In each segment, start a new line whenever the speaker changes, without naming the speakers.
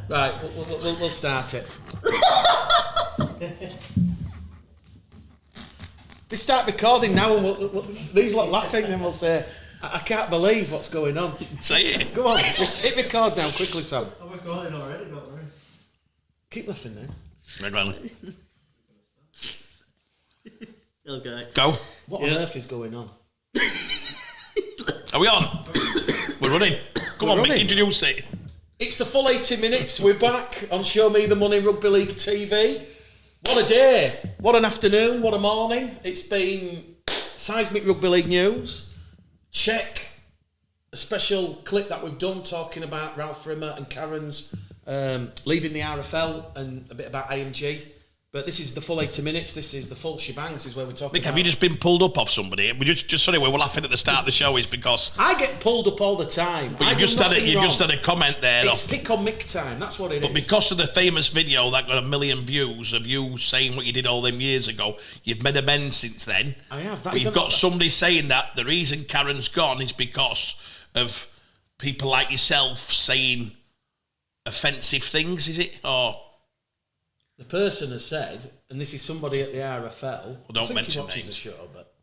Right, we'll start it. They start recording now, and these lot laughing, and we'll say, I can't believe what's going on.
Say it.
Go on, hit record now, quickly, Sam.
I'm recording already, don't worry.
Keep laughing then.
Red Riley.
Okay.
Go.
What on earth is going on?
Are we on? We're running. Come on, Mick, introduce it.
It's the full 80 minutes. We're back on Show Me the Money Rugby League TV. What a day. What an afternoon. What a morning. It's been seismic rugby league news. Check a special clip that we've done talking about Ralph Rimmer and Karen's leaving the RFL and a bit about AMG. But this is the full 80 minutes. This is the full shebang. This is where we're talking
Mick, have you just been pulled up off somebody? We just sorry, we were laughing at the start of the show is because
I get pulled up all the time.
But you just had a comment there.
It's pick on Mick time. That's what it is.
But because of the famous video that got 1 million views of you saying what you did all them years ago, you've made amends since then.
I have.
But you've got somebody saying that the reason Karen's gone is because of people like yourself saying offensive things, is it? Or
the person has said, and this is somebody at the RFL.
Well, don't
I think
mention
he watches
names.
the show, but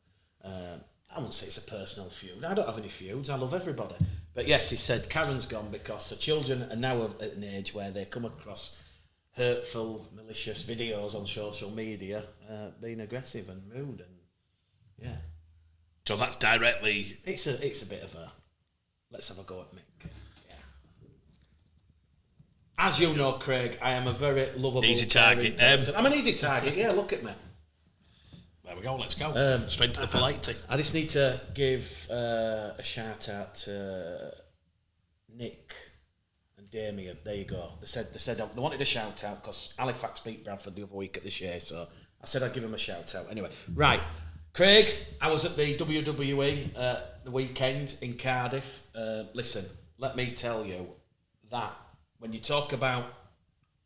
I wouldn't say it's a personal feud. I don't have any feuds. I love everybody. But yes, he said Karen's gone because the children are now at an age where they come across hurtful, malicious videos on social media, being aggressive and rude, and yeah.
so that's directly.
It's a bit of a let's have a go at Mick. As you know, Craig, I am a very lovable,
easy target.
Person. I'm an easy target. Yeah, look at me.
There we go. Let's go. Straight to the full 80.
I just need to give a shout out to Nick and Damien. There you go. They said they wanted a shout out because Halifax beat Bradford the other week at the Shea, so I said I'd give him a shout out. Anyway, right, Craig. I was at the WWE the weekend in Cardiff. Listen, let me tell you that. When you talk about,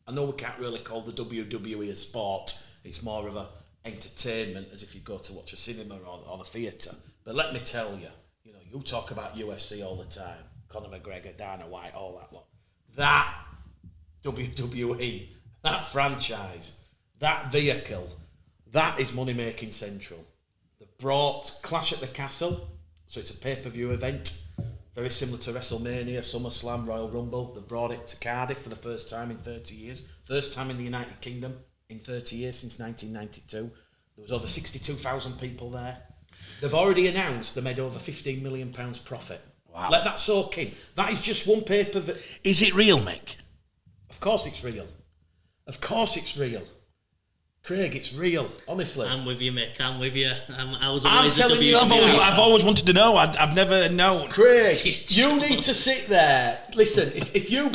I know we can't really call the WWE a sport, it's more of a entertainment, as if you go to watch a cinema or the theatre. But let me tell you, you talk about UFC all the time, Conor McGregor, Dana White, all that lot. That WWE, that franchise, that vehicle, that is money-making central. They've brought Clash at the Castle, so it's a pay-per-view event. Very similar to WrestleMania, SummerSlam, Royal Rumble. They brought it to Cardiff for the first time in 30 years. First time in the United Kingdom in 30 years since 1992. There was over 62,000 people there. They've already announced they made over £15 million profit.
Wow.
Let that soak in. That is just one pay-per-view.
Is it real, Mick?
Of course it's real. Of course it's real. Craig, it's real, honestly.
I'm with you, Mick. I'm with you. I was
I'm
always
telling you,
I've always wanted to know. I've never known.
Craig, you need to sit there. Listen, if you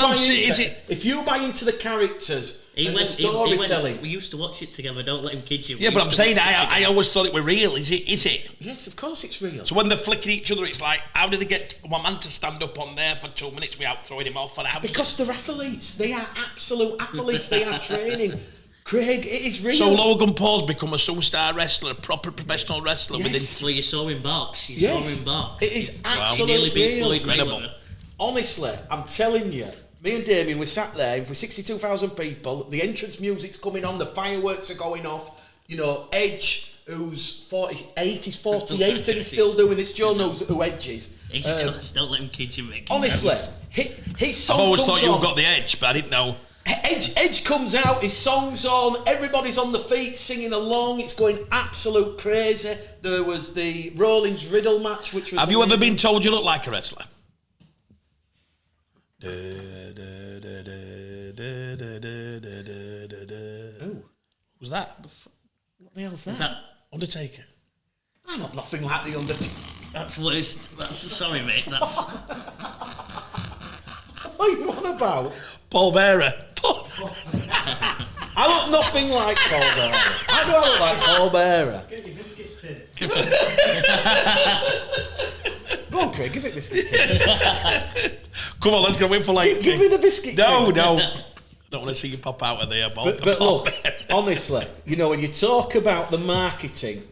buy into the characters and the storytelling.
We used to watch it together. Don't let him kid you.
Yeah, but I'm saying I always thought it were real. Is it?
Yes, of course it's real.
So when they're flicking each other, it's like, how do they get one man to stand up on there for 2 minutes without throwing him off?
Because they're athletes. They are absolute athletes. They are training. Craig, it is real.
So Logan Paul's become a superstar wrestler, a proper professional wrestler within.
Well, you saw him box. You saw him box.
It is absolutely
He nearly beat
real.
Floyd Mayweather.
Honestly, I'm telling you, me and Damien, we sat there with 62,000 people. The entrance music's coming on. The fireworks are going off. Edge, who's 48, he's 48 and he's still doing this. Joe knows who Edge is.
Don't let him kid you, Mick.
Honestly, his song
I've always
comes
thought you
on.
got the edge, but I didn't know.
Edge comes out, his song's on, everybody's on the feet singing along, it's going absolute crazy. There was the Rollins Riddle match, which was
Have you ever been told you look like a wrestler?
Who?
Who's that?
What the hell's that?
Is that?
Undertaker.
I look nothing like the Undertaker.
That's worst. Sorry, mate. That's.
What are you on about?
Paul Bearer.
I look nothing like Paul Bearer. How do I look like Paul Bearer?
Get your biscuit tin.
Go on, Craig, give it biscuit tin.
Come on, let's go in for like.
Give me the biscuit tin.
No. I don't want to see you pop out of there, Paul.
But look, honestly, when you talk about the marketing,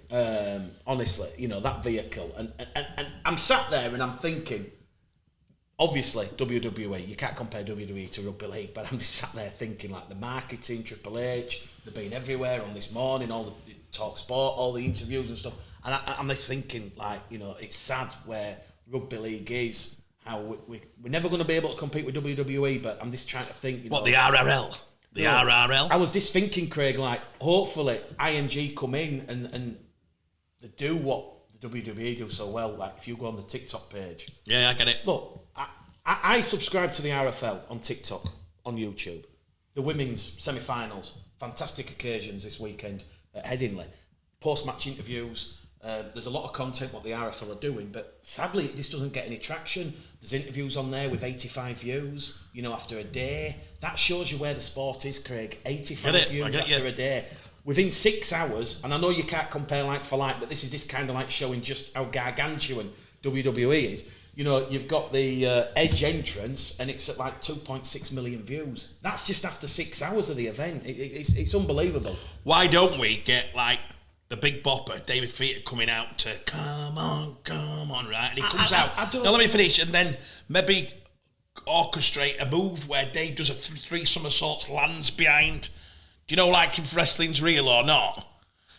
honestly, that vehicle, and I'm sat there and I'm thinking, obviously, WWE, you can't compare WWE to Rugby League, but I'm just sat there thinking, like, the marketing, Triple H, they've been everywhere on This Morning, all the Talk Sport, all the interviews and stuff. And I'm just thinking, like, you know, it's sad where Rugby League is, how we're never going to be able to compete with WWE, but I'm just trying to think, you know.
What, the RRL? The RRL?
I was just thinking, Craig, like, hopefully IMG come in and they do what the WWE do so well. Like, if you go on the TikTok page.
Yeah, I get it.
Look, I subscribe to the RFL on TikTok, on YouTube. The women's semi-finals, fantastic occasions this weekend at Headingley. Post-match interviews. There's a lot of content what the RFL are doing, but sadly this doesn't get any traction. There's interviews on there with 85 views, you know, after a day. That shows you where the sport is, Craig. 85 views after a day. Within 6 hours, and I know you can't compare like for like, but this is just kind of like showing just how gargantuan WWE is. You know, you've got the Edge entrance, and it's at like 2.6 million views. That's just after 6 hours of the event. It's unbelievable.
Why don't we get like the big bopper, David Feater, coming out to come on, right? And he comes out. Now let me finish, and then maybe orchestrate a move where Dave does a three somersaults, lands behind. Do you know, like, if wrestling's real or not?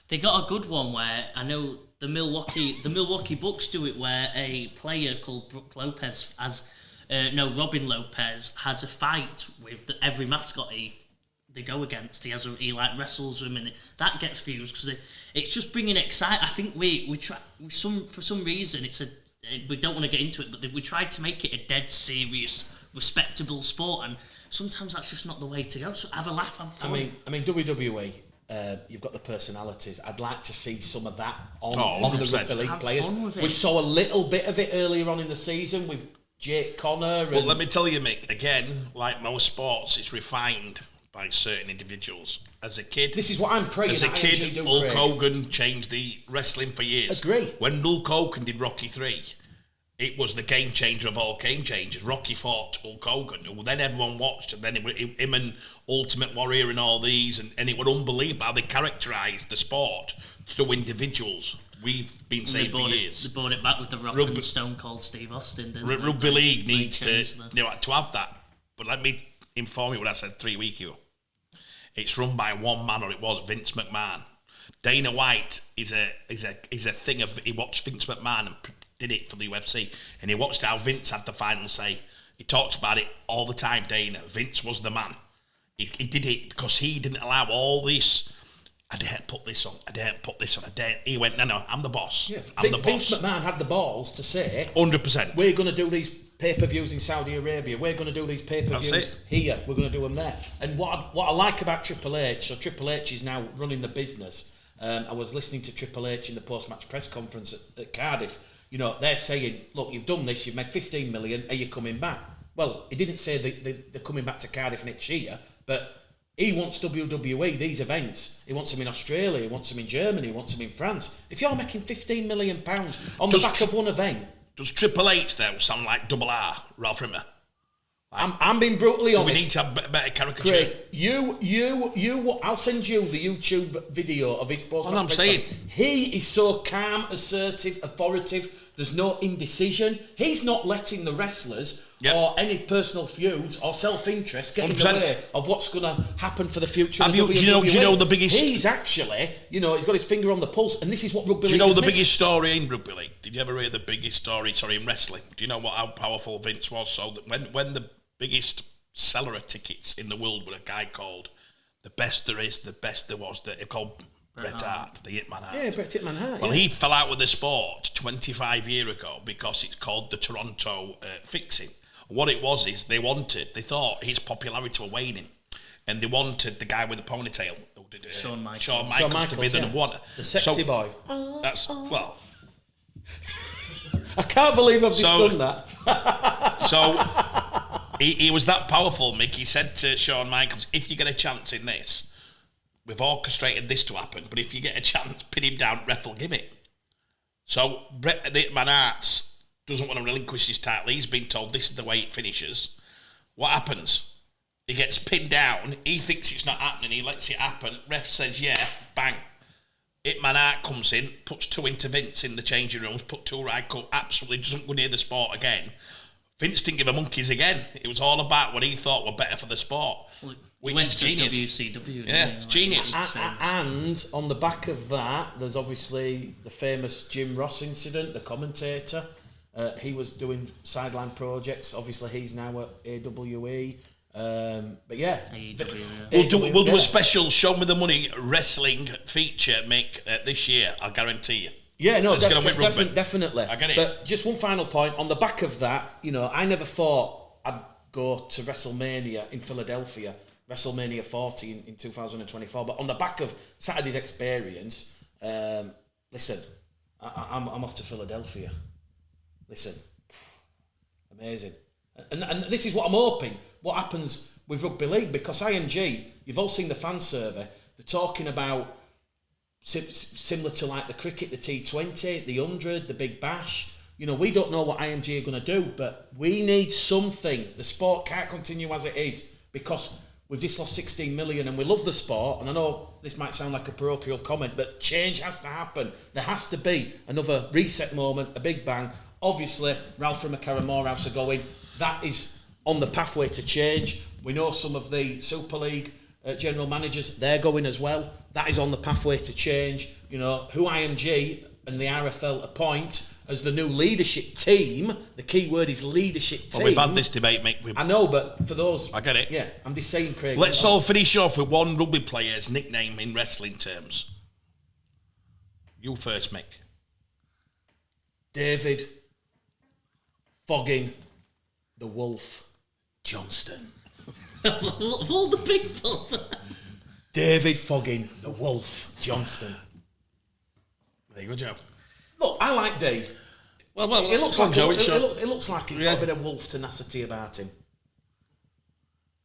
They got a good one where I know the Milwaukee Bucks do it, where a player called Robin Lopez has a fight with every mascot they go against. He like wrestles them, and that gets views because it's just bringing excitement. I think we try for some reason we don't want to get into it, but we tried to make it a dead serious, respectable sport, and sometimes that's just not the way to go. So have a laugh, have fun.
I mean WWE. You've got the personalities. I'd like to see some of that on the
100%.
Rugby League players. We saw a little bit of it earlier on in the season with Jake Connor.
But let me tell you, Mick, again, like most sports, it's refined by certain individuals. As a kid,
this is what I'm praying.
As a kid, Hulk Hogan changed the wrestling for years.
Agree.
When Hulk Hogan did Rocky 3, it was the game changer of all game changers. Rocky fought Hulk Hogan, who then everyone watched, and then him and Ultimate Warrior and all these, and it was unbelievable how they characterised the sport through individuals. We've been saying for years.
They brought it back with the Rock and Stone Cold Steve Austin, didn't they?
Rugby League needs to have that. But let me inform you what I said 3 weeks ago. It's run by one man, or it was Vince McMahon. Dana White is a thing of, he watched Vince McMahon and did it for the UFC, and he watched how Vince had the final say. He talks about it all the time, Dana. Vince was the man. He did it because he didn't allow all this. I daren't put this on. He went, no, I'm the boss. Yeah, I'm the boss.
Vince McMahon had the balls to say,
100%.
We're going to do these pay-per-views in Saudi Arabia. We're going to do these pay-per-views here. We're going to do them there. And what I like about Triple H, so Triple H is now running the business. I was listening to Triple H in the post-match press conference at Cardiff. You know, they're saying, look, you've done this, you've made 15 million, are you coming back? Well, he didn't say they're coming back to Cardiff next year, but he wants WWE, these events. He wants them in Australia, he wants them in Germany, he wants them in France. If you're making £15 million on the back of one event...
Does Triple H, though, sound like Double R, Ralph Rimmer?
I'm being brutally honest.
We need to have better caricature.
Craig, you, I'll send you the YouTube video of his post.
What I'm saying.
He is so calm, assertive, authoritative. There's no indecision. He's not letting the wrestlers or any personal feuds or self-interest get 100%. In the way of what's going to happen for the future.
Do you know the biggest?
He's actually, he's got his finger on the pulse, and this is what rugby league.
Do you know the biggest story in rugby league? Did you ever hear the biggest story? In wrestling. Do you know how powerful Vince was? So that when the biggest seller of tickets in the world was a guy called the best there is, the best there was, called Bret Hart, the Hitman Hart.
Yeah, Bret Hitman Hart.
Well, he fell out with the sport 25 years ago because it's called the Toronto fixing. What it was is they thought his popularity was waning, and they wanted the guy with the ponytail, Shawn Michaels, to be the number one.
The sexy boy.
Well.
I can't believe I've just done that.
So he was that powerful, Mick. He said to Shawn Michaels, if you get a chance in this, we've orchestrated this to happen, but if you get a chance, pin him down, ref will give it. So Bret the Hitman Hart doesn't want to relinquish his title. He's been told this is the way it finishes. What happens? He gets pinned down. He thinks it's not happening. He lets it happen. Ref says, yeah, bang. Hitman Hart comes in, puts two into Vince in the changing rooms, put two right up, absolutely doesn't go near the sport again. Vince didn't give a monkeys again. It was all about what he thought were better for the sport.
We
Which
went
is
to
genius.
WCW.
Yeah,
didn't
it's
we?
genius.
And on the back of that, there's obviously the famous Jim Ross incident, the commentator. He was doing sideline projects. Obviously, he's now at AWE. But yeah.
We'll do a special Show Me the Money wrestling feature, Mick, this year, I'll guarantee you.
Yeah, no,
definitely. I get it.
But just one final point. On the back of that, you know, I never thought I'd go to WrestleMania in Philadelphia, WrestleMania 40 in 2024. But on the back of Saturday's experience, listen, I'm off to Philadelphia. Listen, amazing. And this is what I'm hoping. What happens with Rugby League? Because IMG, you've all seen the fan survey. They're talking about similar to like the cricket, the T20, the 100, the Big Bash. You know, we don't know what IMG are going to do, but we need something. The sport can't continue as it is because we've just lost 16 million and we love the sport. And I know this might sound like a parochial comment, but change has to happen. There has to be another reset moment, a big bang. Obviously, Ralph and McCarran Morehouse are going. That is on the pathway to change. We know some of the Super League general managers, they're going as well. That is on the pathway to change. You know, who IMG and the RFL appoint as the new leadership team. The key word is leadership team.
Well, we've had this debate, Mick.
I know, but for those...
I get it.
Yeah, I'm just saying, Craig.
Let's all finish off with one rugby player's nickname in wrestling terms. You first, Mick.
David Fogging the Wolf Johnston.
All the people.
David Fogging the Wolf Johnston.
There you go, Joe.
Look, I like Dave.
Well,
It looks like
Joe,
it looks like he's got a bit of wolf tenacity about him.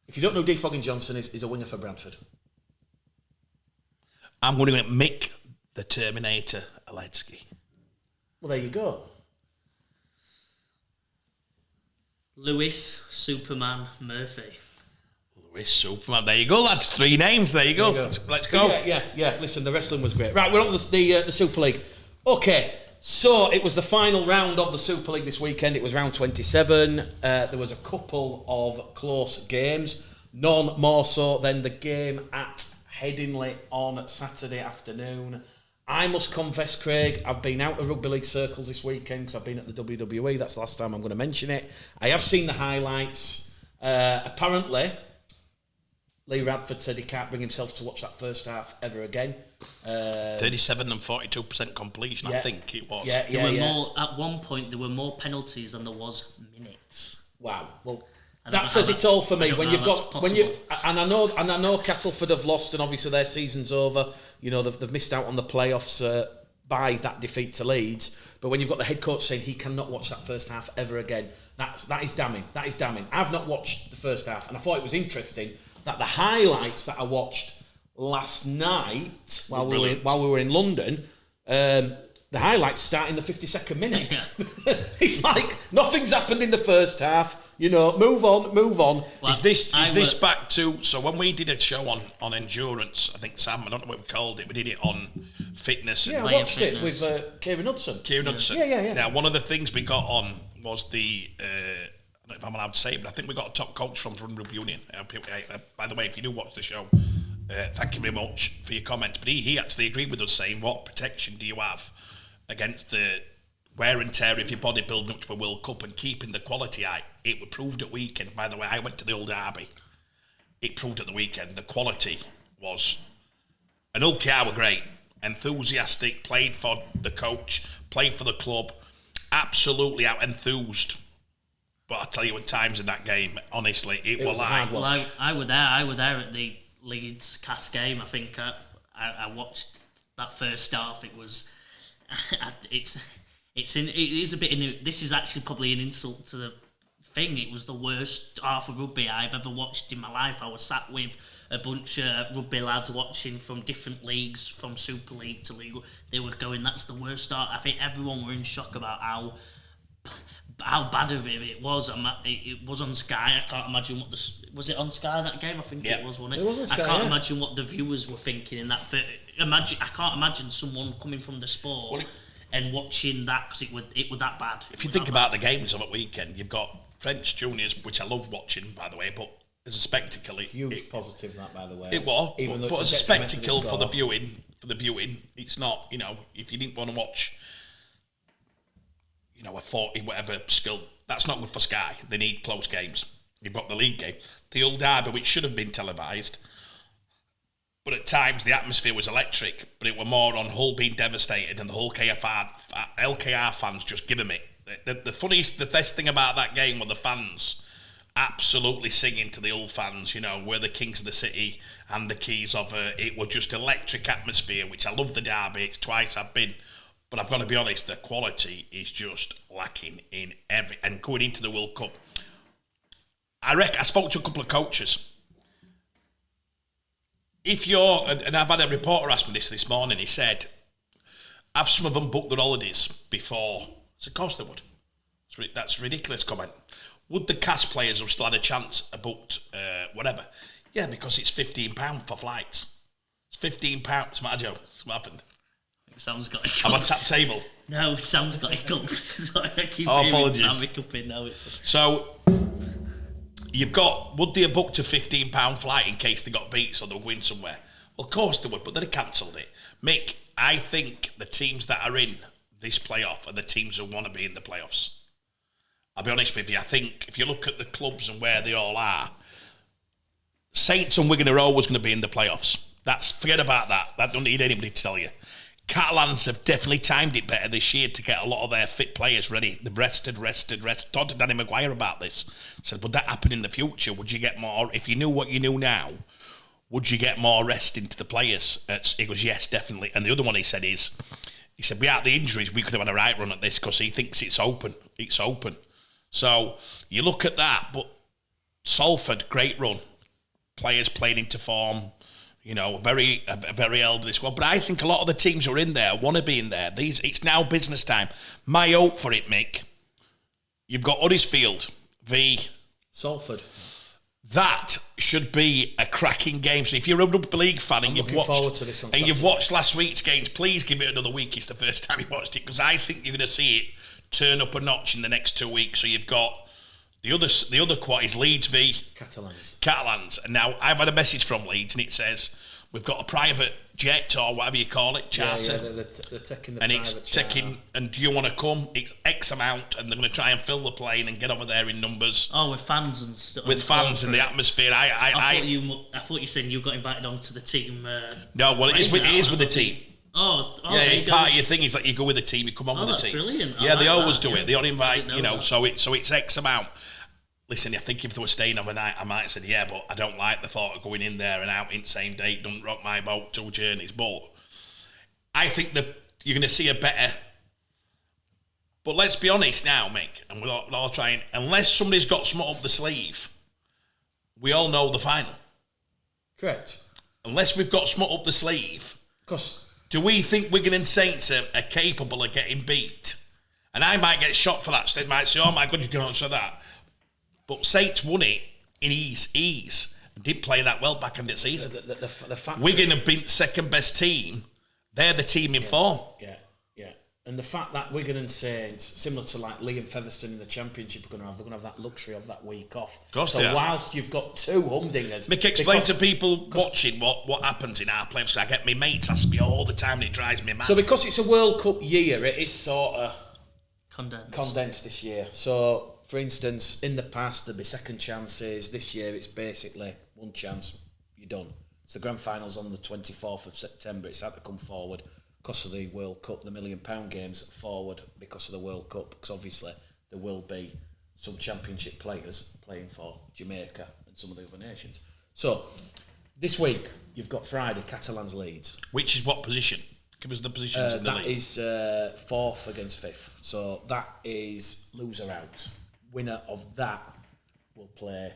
If you don't know who Dave Fogging Johnson is, he's a winger for Bradford.
I'm going to get Mick the Terminator Aletsky.
Well, there you go.
Lewis Superman Murphy.
Lewis Superman. There you go. That's 3 names. There you go. Let's go.
Yeah. Listen, the wrestling was great. Right, we're on the Super League. Okay, so it was the final round of the Super League this weekend. It was round 27. There was a couple of close games. None more so than the game at Headingley on Saturday afternoon. I must confess, Craig, I've been out of rugby league circles this weekend because I've been at the WWE. That's the last time I'm going to mention it. I have seen the highlights. Apparently, Lee Radford said he can't bring himself to watch that first half ever again.
37 and 42% completion, I think it was.
More, at one point, there were more penalties than there was minutes.
Wow. Well, that says it all for me. When you've got
possible.
when you and I know Castleford have lost and obviously their season's over. You know they've missed out on the playoffs by that defeat to Leeds. But when you've got the head coach saying he cannot watch that first half ever again, that is damning. That is damning. I've not watched the first half, and I thought it was interesting that the highlights that I watched last night while we were in London. The highlights start in the 52nd minute. Yeah. It's like nothing's happened in the first half. You know, move on.
Well, is this back to... So when we did a show on endurance, I think, Sam, I don't know what we called it, we did it on fitness.
Yeah, I watched it with Kieran Hudson. Yeah.
Now, one of the things we got on was the... I don't know if I'm allowed to say it, but I think we got a top coach from Rugby Union. By the way, if you do watch the show, thank you very much for your comments. But he actually agreed with us saying, what protection do you have against the wear and tear of your body building up to a World Cup and keeping the quality high? It proved at weekend, by the way, I went to the Old Derby. It proved at the weekend the quality was... And Hull KR were great, enthusiastic, played for the coach, played for the club, absolutely out-enthused. But I tell you, at times in that game, honestly, it was like...
Well, I were there at the Leeds Cast game. I think I watched that first half. It was... it is a bit. This is actually probably an insult to the thing. It was the worst half of rugby I've ever watched in my life. I was sat with a bunch of rugby lads watching from different leagues, from Super League to League. They were going, "That's the worst start." I think everyone were in shock about how bad of it was. It was on Sky. I can't imagine what was it on Sky that game? I think it was, wasn't it?
It was on Sky.
I can't imagine what the viewers were thinking in that. I can't imagine someone coming from the sport and watching that because it was that bad.
If you think about the games of a weekend, you've got French juniors, which I love watching, by the way, but as a spectacle,
Huge positive that, by the way.
It was,
Even though
but
it's
as a
detriment to
spectacle
the
for the
score.
viewing, it's not. If you didn't want to watch, a 40 whatever skill, that's not good for Sky. They need close games. You've got the league game, the old derby, which should have been televised, but at times the atmosphere was electric. But it were more on Hull being devastated and the whole LKR fans just giving it. The best thing about that game were the fans absolutely singing to the Hull fans, we're the kings of the city and the keys of it were just electric atmosphere, which I love the derby. It's twice I've been, but I've got to be honest, the quality is just lacking in every, and going into the World Cup. I spoke to a couple of coaches. And I've had a reporter ask me this morning, he said, have some of them booked their holidays before? I said, of course they would. That's a ridiculous comment. Would the cast players have still had a chance booked whatever? Yeah, because it's £15 for flights. It's £15. What happened?
Sam's got hiccups.
I'm on tap table.
No, Sam's got hiccups. Sorry, I keep
Oh,
hearing
apologies.
Sam hiccuping now.
So, would they have booked a £15 flight in case they got beat so they'll win somewhere? Well, of course they would, but they'd have cancelled it. Mick, I think the teams that are in this playoff are the teams who want to be in the playoffs. I'll be honest with you, I think if you look at the clubs and where they all are, Saints and Wigan are always going to be in the playoffs. Forget about that. That don't need anybody to tell you. Catalans have definitely timed it better this year to get a lot of their fit players ready. They've rested. Talked to Danny Maguire about this. Said, would that happen in the future? Would you get more, if you knew what you knew now, would you get more rest into the players? He goes, yes, definitely. And the other one he said, without the injuries, we could have had a right run at this because he thinks it's open. It's open. So you look at that, but Salford, great run. Players playing into form, a very elderly squad. But I think a lot of the teams who are in there want to be in there. It's now business time. My hope for it, Mick, you've got Huddersfield v
Salford.
That should be a cracking game. So if you're a rugby league fan and you've watched last week's games, please give it another week. It's the first time you watched it because I think you're going to see it turn up a notch in the next 2 weeks. So you've got the other quad is Leeds v Catalans. And now I've had a message from Leeds and it says we've got a private jet or whatever you call it, charter.
Yeah, they're taking the
and
private
it's taking. And do you want to come? It's X amount, and they're going to try and fill the plane and get over there in numbers.
Oh, with fans and stuff.
With fans and the atmosphere.
I thought you said you got invited onto the team.
No, well, it is with the team.
Oh,
yeah. Part of your thing is that you go with the team, you come on with the team.
Brilliant.
Yeah, they always do it. They don't invite, so it's X amount. Listen, I think if they were staying overnight, I might have said, yeah, but I don't like the thought of going in there and out in the same day. Don't rock my boat, 2 journeys. But I think that you're going to see a better. But let's be honest now, Mick, and we're all trying. Unless somebody's got something up the sleeve, we all know the final.
Correct.
Unless we've got something up the sleeve.
Because
do we think Wigan and Saints are capable of getting beat? And I might get shot for that. So they might say, oh my God, you can answer that. But Saints won it in ease and didn't play that well back in the season.
The fact
Wigan have been second best team. They're the team in form.
Yeah. And the fact that Wigan and Saints, similar to like Liam Featherstone in the Championship, they're going to have that luxury of that week off.
Of course
so whilst you've got 2 humdingers...
Mick, explain to people watching what happens in our playoffs. I get my mates ask me all the time and it drives me mad.
So because it's a World Cup year, it is sort of...
Condensed
this year. So, for instance, in the past, there'd be second chances. This year, it's basically 1 chance, you're done. It's the grand finals on the 24th of September. It's had to come forward because of the World Cup, the £1 million games forward because of the World Cup, because obviously there will be some championship players playing for Jamaica and some of the other nations. So, this week, you've got Friday, Catalans Leeds.
Which is what position? Give us the positions in the league.
That is 4th against 5th. So that is loser out. Winner of that will play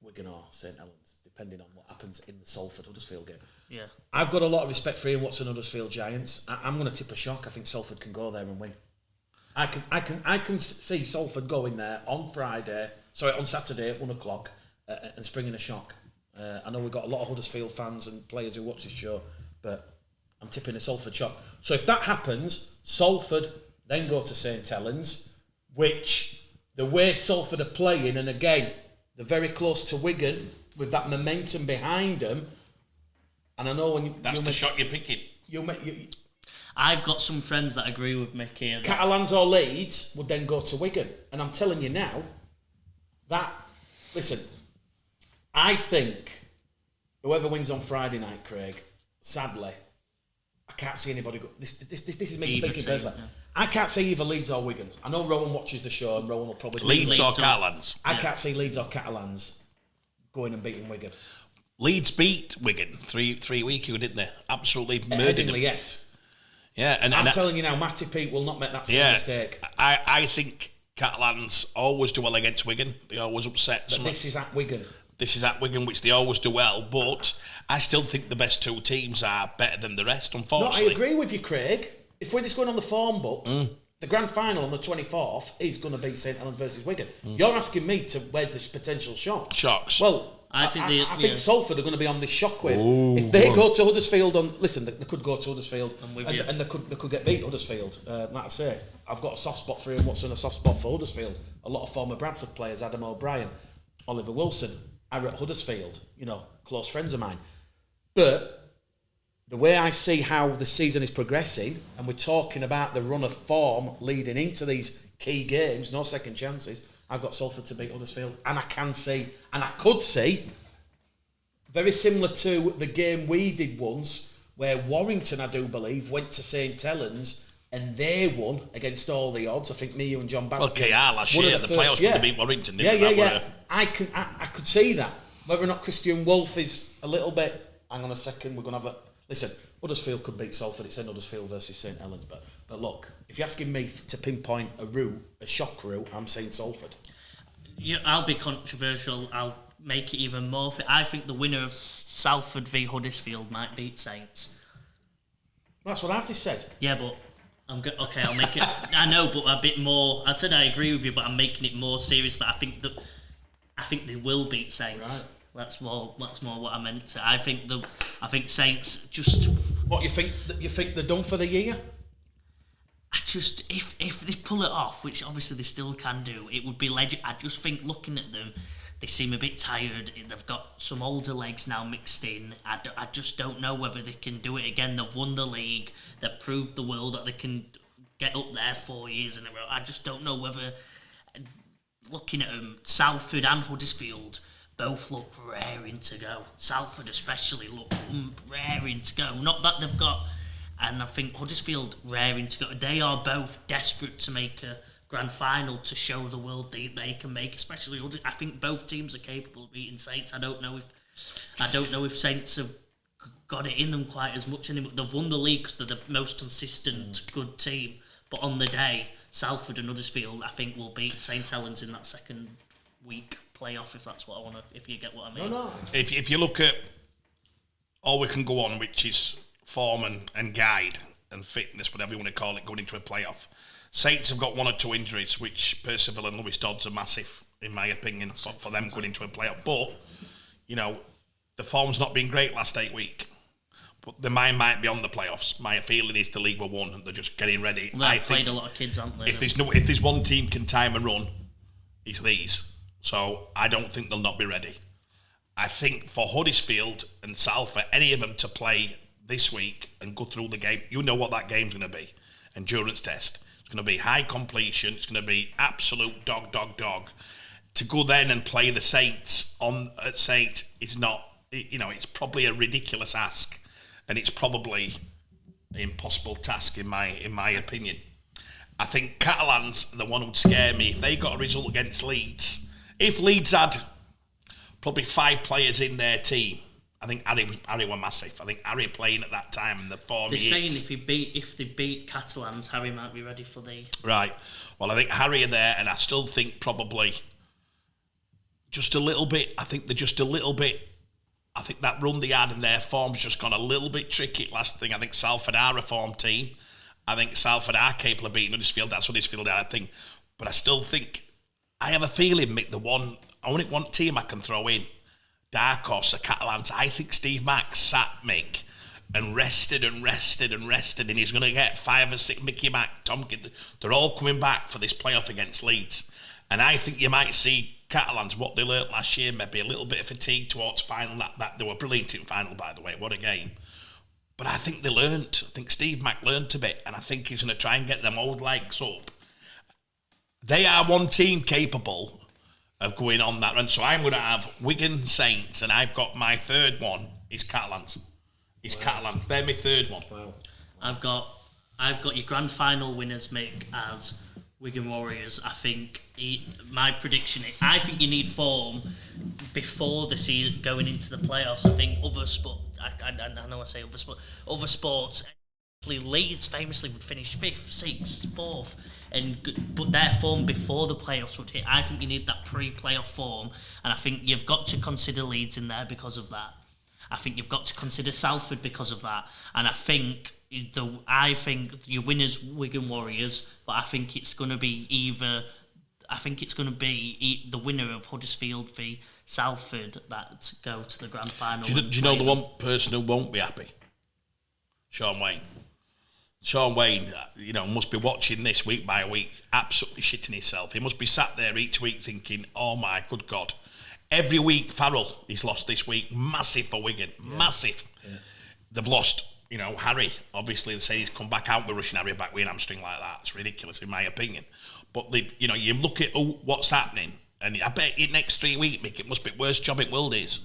Wigan or St Helens, depending on what happens in the Salford Huddersfield game.
Yeah.
I've got a lot of respect for Ian Watson, Huddersfield Giants. I'm going to tip a shock. I think Salford can go there and win. I can see Salford going there on Saturday at 1 o'clock and springing a shock. I know we've got a lot of Huddersfield fans and players who watch this show, but I'm tipping a Salford shock. So if that happens, Salford then go to St Helens, which the way Salford are playing, and again, they're very close to Wigan with that momentum behind them. And I know when
that's the shot you're picking.
I've got some friends that agree with Mick here.
Catalans or Leeds would then go to Wigan. And I'm telling you now, listen, I think whoever wins on Friday night, Craig, sadly, I can't see anybody go. This is me speaking personally. Yeah. I can't see either Leeds or Wigan. I know Rowan watches the show, and Rowan will probably
Leeds or Catalans.
I can't see Leeds or Catalans going and beating Wigan.
Leeds beat Wigan three weeks ago, didn't they? Absolutely murdered them.
Yes.
Yeah, and
I'm telling you now, Matty Pete will not make that same mistake.
I think Catalans always do well against Wigan. They always upset.
But this is at Wigan.
This is at Wigan, which they always do well. But I still think the best two teams are better than the rest, unfortunately.
No, I agree with you, Craig. If we're just going on the form book, the grand final on the 24th is going to be St Helens versus Wigan. You're asking me to where's this potential shock?
Shocks.
Well, I think Salford are going to be on this shockwave. If they go to Huddersfield, they could go to Huddersfield and they could get beat Huddersfield. Like I say, I've got a soft spot for him. What's in a soft spot for Huddersfield? A lot of former Bradford players, Adam O'Brien, Oliver Wilson, are at Huddersfield. Close friends of mine. But the way I see how the season is progressing, and we're talking about the run of form leading into these key games, no second chances. I've got Salford to beat Huddersfield, and I could see, very similar to the game we did once, where Warrington, I do believe, went to St Helens and they won against all the odds. I think me, you, and John Bastian.
Okay, last year the playoffs would have beat Warrington.
Yeah. I could see that. Whether or not Christian Wolf is a little bit. Hang on a second, we're going to have a listen. Huddersfield could beat Salford. It's in Huddersfield versus St Helens, but look, if you're asking me to pinpoint a shock route, I'm saying Salford.
Yeah, I'll be controversial. I'll make it even more. I think the winner of Salford v Huddersfield might beat Saints.
That's what I've just said.
Yeah, but I'll make it. I know, but a bit more. I said I agree with you, but I'm making it more serious. That I think they will beat Saints. Right. That's more what I meant. I think Saints just.
What you think? You think they're done for the year?
I just if they pull it off, which obviously they still can do, it would be legend. I just think looking at them, they seem a bit tired. They've got some older legs now mixed in. I just don't know whether they can do it again. They've won the league. They've proved the world that they can get up there 4 years in a row. I just don't know whether. Looking at them, Salford and Huddersfield both look raring to go. Salford especially look raring to go. Not that they've got, and I think Huddersfield raring to go. They are both desperate to make a grand final to show the world they can make. Especially, I think both teams are capable of beating Saints. I don't know if Saints have got it in them quite as much anymore. They've won the league because they're the most consistent, good team. But on the day, Salford and Huddersfield, I think, will beat St Helens in that second week playoff, if that's what I want to, if you get what I mean.
No.
If you look at all we can go on, which is form and guide and fitness, whatever you want to call it, going into a playoff, Saints have got one or two injuries, which Percival and Lewis Dodds are massive, in my opinion, for them going into a playoff. But, the form's not been great last 8 weeks. But the mind might be on the playoffs. My feeling is the league were won and they're just getting ready.
They've played a lot of kids, haven't they?
If there's one team can time and run, it's these. So I don't think they'll not be ready. I think for Huddersfield and Salford, any of them to play this week and go through the game, you know what that game's going to be. Endurance test. It's going to be high completion. It's going to be absolute dog. To go then and play the Saints at Saints is not, it's probably a ridiculous ask. And it's probably an impossible task in my opinion. I think Catalans are the one who'd scare me. If they got a result against Leeds, if Leeds had probably 5 players in their team, I think Harry were massive. I think Harry playing at that time in the form.
They're saying if they beat Catalans, Harry might be ready for the.
Right. Well, I think Harry are there, and I still think probably just a little bit. I think they're just a little bit. I think that run they had in their form's just gone a little bit tricky last thing. I think Salford are a form team. I think Salford are capable of beating Huddersfield. That's Huddersfield are, I think. But I still think, I have a feeling, Mick, only one team I can throw in, dark horse, the Catalans. I think Steve Mack sat Mick and rested, and he's going to get 5 or 6, Mickey Mack, Tom Kidd, they're all coming back for this playoff against Leeds. And I think you might see Catalans, what they learnt last year, maybe a little bit of fatigue towards final. That they were brilliant in final, by the way. What a game. But I think they learnt. I think Steve Mack learnt a bit, and I think he's going to try and get them old legs up. They are one team capable of going on that run. So I'm going to have Wigan Saints, and I've got my third one is Catalans. Catalans. They're my third one.
Wow.
I've got your grand final winners, Mick, as Wigan Warriors. I think my prediction is I think you need form before the season going into the playoffs. I think other sport. I know I say other sports. Leeds famously would finish 5th, 6th, 4th, but their form before the playoffs would hit. I think you need that pre-playoff form, and I think you've got to consider Leeds in there because of that. I think you've got to consider Salford because of that, and I think your winners Wigan Warriors, but I think it's going to be the winner of Huddersfield v Salford that go to the grand final.
Do you know the one person who won't be happy? Sean Wayne. Sean Wayne, must be watching this week by week, absolutely shitting himself. He must be sat there each week thinking, oh my good God. Every week, Farrell, he's lost this week. Massive for Wigan. Yeah. Massive. Yeah. They've lost, Harry. Obviously, they say he's come back out with rushing Harry back with an hamstring like that. It's ridiculous, in my opinion. But, you look at what's happening, and I bet in next 3 weeks, Mick, it must be the worst job in the world is.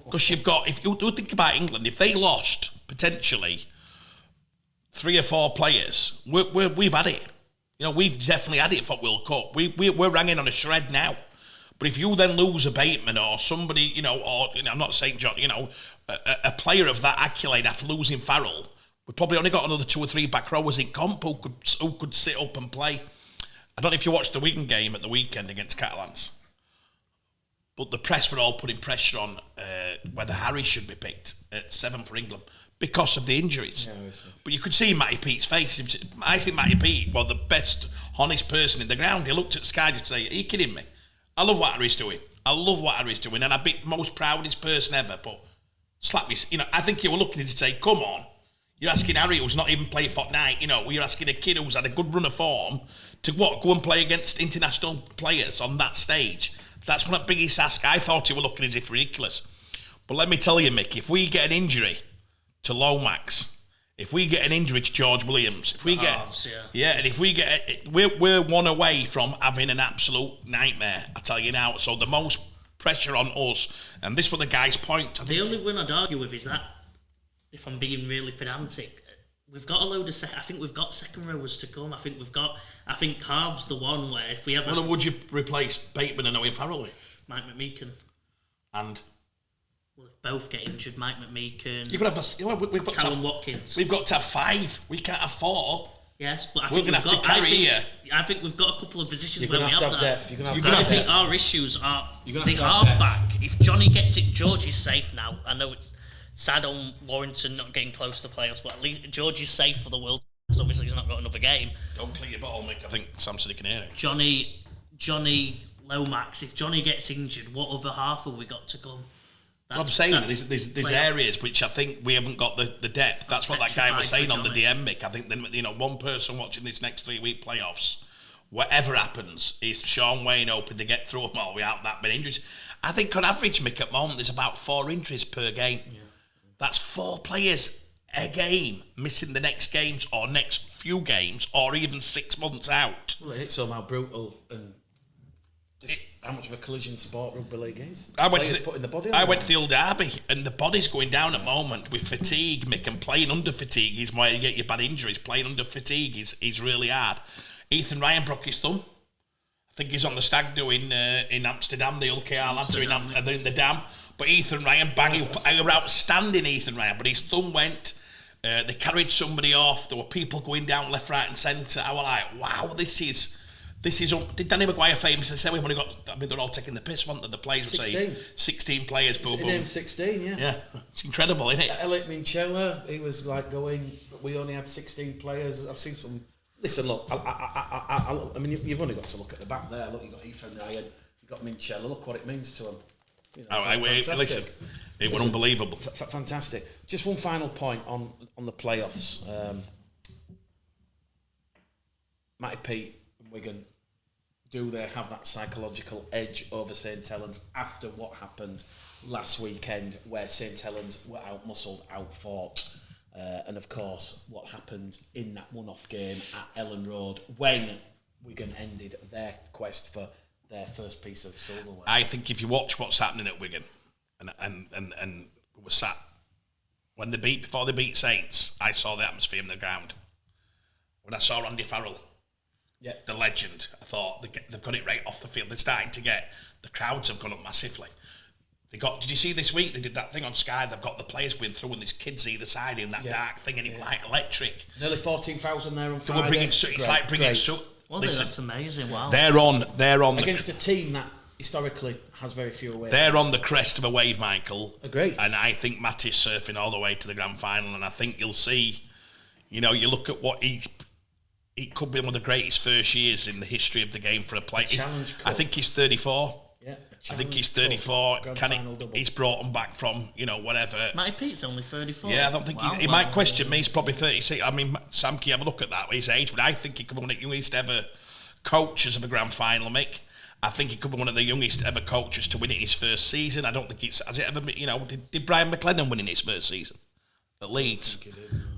Because if you do think about England, if they lost, potentially, 3 or 4 players, we've had it. We've definitely had it for World Cup. We're hanging on a shred now. But if you then lose a Bateman or somebody, I'm not saying John, a player of that accolade after losing Farrell, we've probably only got another 2 or 3 back rowers in comp who could sit up and play. I don't know if you watched the Wigan game at the weekend against Catalans, but the press were all putting pressure on whether Harry should be picked at 7 for England because of the injuries. Yeah, but you could see Matty Pete's face. I think Matty Pete was the best, honest person in the ground. He looked at Sky to say, are you kidding me? I love what Harry's doing. And I'd be the most proudest person ever, but slap me. I think you were looking to say, come on. You're asking Harry, who's not even played fortnight, you're asking a kid who's had a good run of form to go and play against international players on that stage. That's one of the biggest ask. I thought you were looking as if ridiculous. But let me tell you, Mick, if we get an injury to Lomax, if we get an injury to George Williams, if we get, and if we get, we're one away from having an absolute nightmare. I tell you now. So the most pressure on us, and this was the guy's point.
The only one I'd argue with is that, if I'm being really pedantic, we've got a load of. I think we've got second rowers to come. I think halves the one where if we ever.
Well, would you replace Bateman and Owen Farrell with
Mike McMeekan?
And.
Well, if both get injured, Mike McMeekan.
You could have we've got
Callum Watkins.
We've got to have 5. We can't have 4.
Yes, but I
think we're going to have to carry here.
I think we've got a couple of positions
where
we have that.
Depth.
I think our issues are the half-back. If Johnny gets it, George is safe now. I know it's sad on Warrington not getting close to the playoffs, but at least George is safe for the World because obviously he's not got another game.
Don't clear your bottle, Mick. I think Sam said he can hear it.
Johnny Lomax, if Johnny gets injured, what other half have we got to come?
I'm saying there's areas which I think we haven't got the depth. That's what that guy was saying on the DM, Mick. I think one person watching this next 3-week playoffs, whatever happens, is Sean Wayne hoping to get through them all without that many injuries. I think on average, Mick, at the moment, there's about 4 injuries per game. Yeah. That's 4 players a game missing the next games or next few games or even 6 months out.
Well, it hits home how brutal and just how much of a collision sport rugby league is.
I went to the old derby and the body's going down at the moment with fatigue, Mick, and playing under fatigue is where you get your bad injuries. Playing under fatigue is really hard. Ethan Ryan broke his thumb. I think he's on the stag do in Amsterdam. The LKR lads are in the dam. But Ethan Ryan, outstanding Ethan Ryan, but his thumb went. They carried somebody off. There were people going down left, right and centre. I was like, wow, this is. Did Danny Maguire famously say we've only got? I mean, they're all taking the piss, weren't they? The players
16.
16 players.
Boom, boom. 16, yeah.
Yeah, it's incredible, isn't it?
Elliot Minchella, he was like going. We only had 16 players. I've seen some. Listen, look. I mean, you've only got to look at the back there. Look, you got Ethan Ryan, you got Minchella. Look what it means to him.
Listen, it was unbelievable.
Fantastic. Just one final point on the playoffs. Matty Pete and Wigan, do they have that psychological edge over St Helens after what happened last weekend, where St Helens were out-muscled, out-fought, and of course what happened in that one-off game at Ellen Road when Wigan ended their quest for their first piece of silverware.
I think if you watch what's happening at Wigan, and we were sat when before they beat Saints, I saw the atmosphere in the ground. When I saw Andy Farrell, the legend, I thought they've got it right off the field. They're starting to get, the crowds have gone up massively. Did you see this week, they did that thing on Sky, they've got the players going through and there's kids either side in that dark thing and it's like electric.
Nearly 14,000 there on Friday.
It's like bringing...
Well, that's amazing, wow.
They're on
against a team that historically has very few away.
They're on the crest of a wave, Michael.
Agree.
And I think Matt is surfing all the way to the grand final, and I think you'll see, you look at what it could be one of the greatest first years in the history of the game for a player. I think he's 34.
Yeah,
I think he's 34. He's brought them back from, whatever.
Matty Pete's only 34.
Yeah, I don't think he might question me. He's probably 36. I mean, Sam, can you have a look at that, his age? But I think he could be one of the youngest ever coaches of a grand final, Mick. I think he could be one of the youngest ever coaches to win it in his first season. I don't think has it ever, did Brian McLennan win in his first season at Leeds?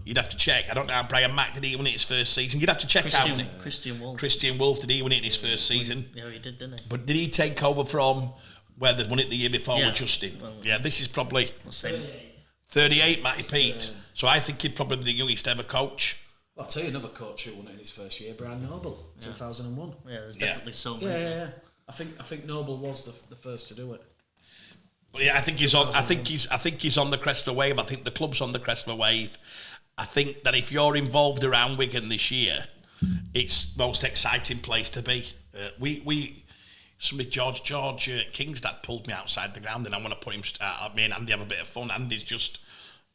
You'd have to check. I don't know how Brian Mack, did he win it in his first season? You'd have to check out. Christian Wolf, did he win it in his first season?
Yeah, he did, didn't he?
But did he take over from where they'd won it the year before with Justin?
Well,
this is probably 38, Matty Pete. So I think he'd probably be the youngest ever coach.
Well, I'll tell you another coach who won it in his first year, Brian Noble, 2001.
Yeah, there's definitely so many.
Yeah. I think Noble was the first to do it.
But yeah, I think he's on. I think he's on the crest of a wave. I think the club's on the crest of a wave. I think that if you're involved around Wigan this year, it's the most exciting place to be. George King's dad pulled me outside the ground, and I want to put him. Me and Andy have a bit of fun. Andy's just.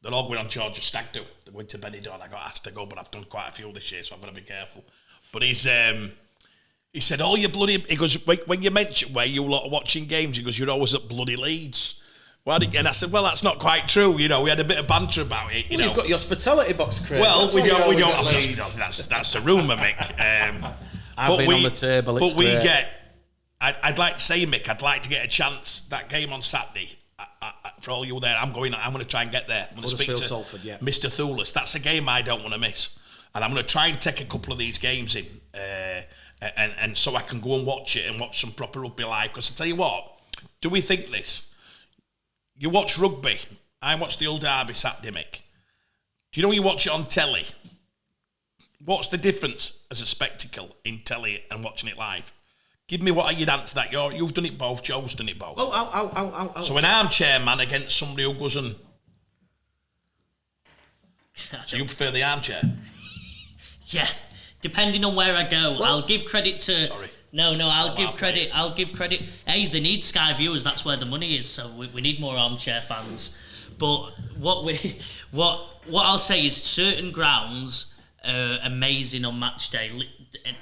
They're all going on George's stag do. They're going to Benidorm. I got asked to go, but I've done quite a few this year, so I've got to be careful. But he said, "Oh, you bloody..." He goes, "When you mention where you lot are watching games, he goes, you're always at bloody Leeds." And I said, "Well, that's not quite true. We had a bit of banter about it.
You've got your hospitality box, Craig.
Well, we don't. That's a rumour, Mick.
I've been on the table. It's great.
I'd like to say, Mick, I'd like to get a chance that game on Saturday. For all you there, I'm going to try and get there. I'm going to speak to
Salford,
Mr. Thulis. That's a game I don't want to miss, and I'm going to try and take a couple of these games in, and so I can go and watch it and watch some proper rugby live. Because I tell you what, do we think this? You watch rugby. I watch the old derby Saturday, Mick. Do you know when you watch it on telly? What's the difference as a spectacle in telly and watching it live? Give me what you'd answer that. You've done it both. Joe's done it both.
Oh.
So an armchair man against somebody who goes and... So you prefer the armchair?
Yeah. Depending on where I go, I'll give credit to...
Sorry.
No, I'll give credit. Hey, they need Sky viewers. That's where the money is. So we need more armchair fans. But what I'll say is certain grounds are amazing on match day.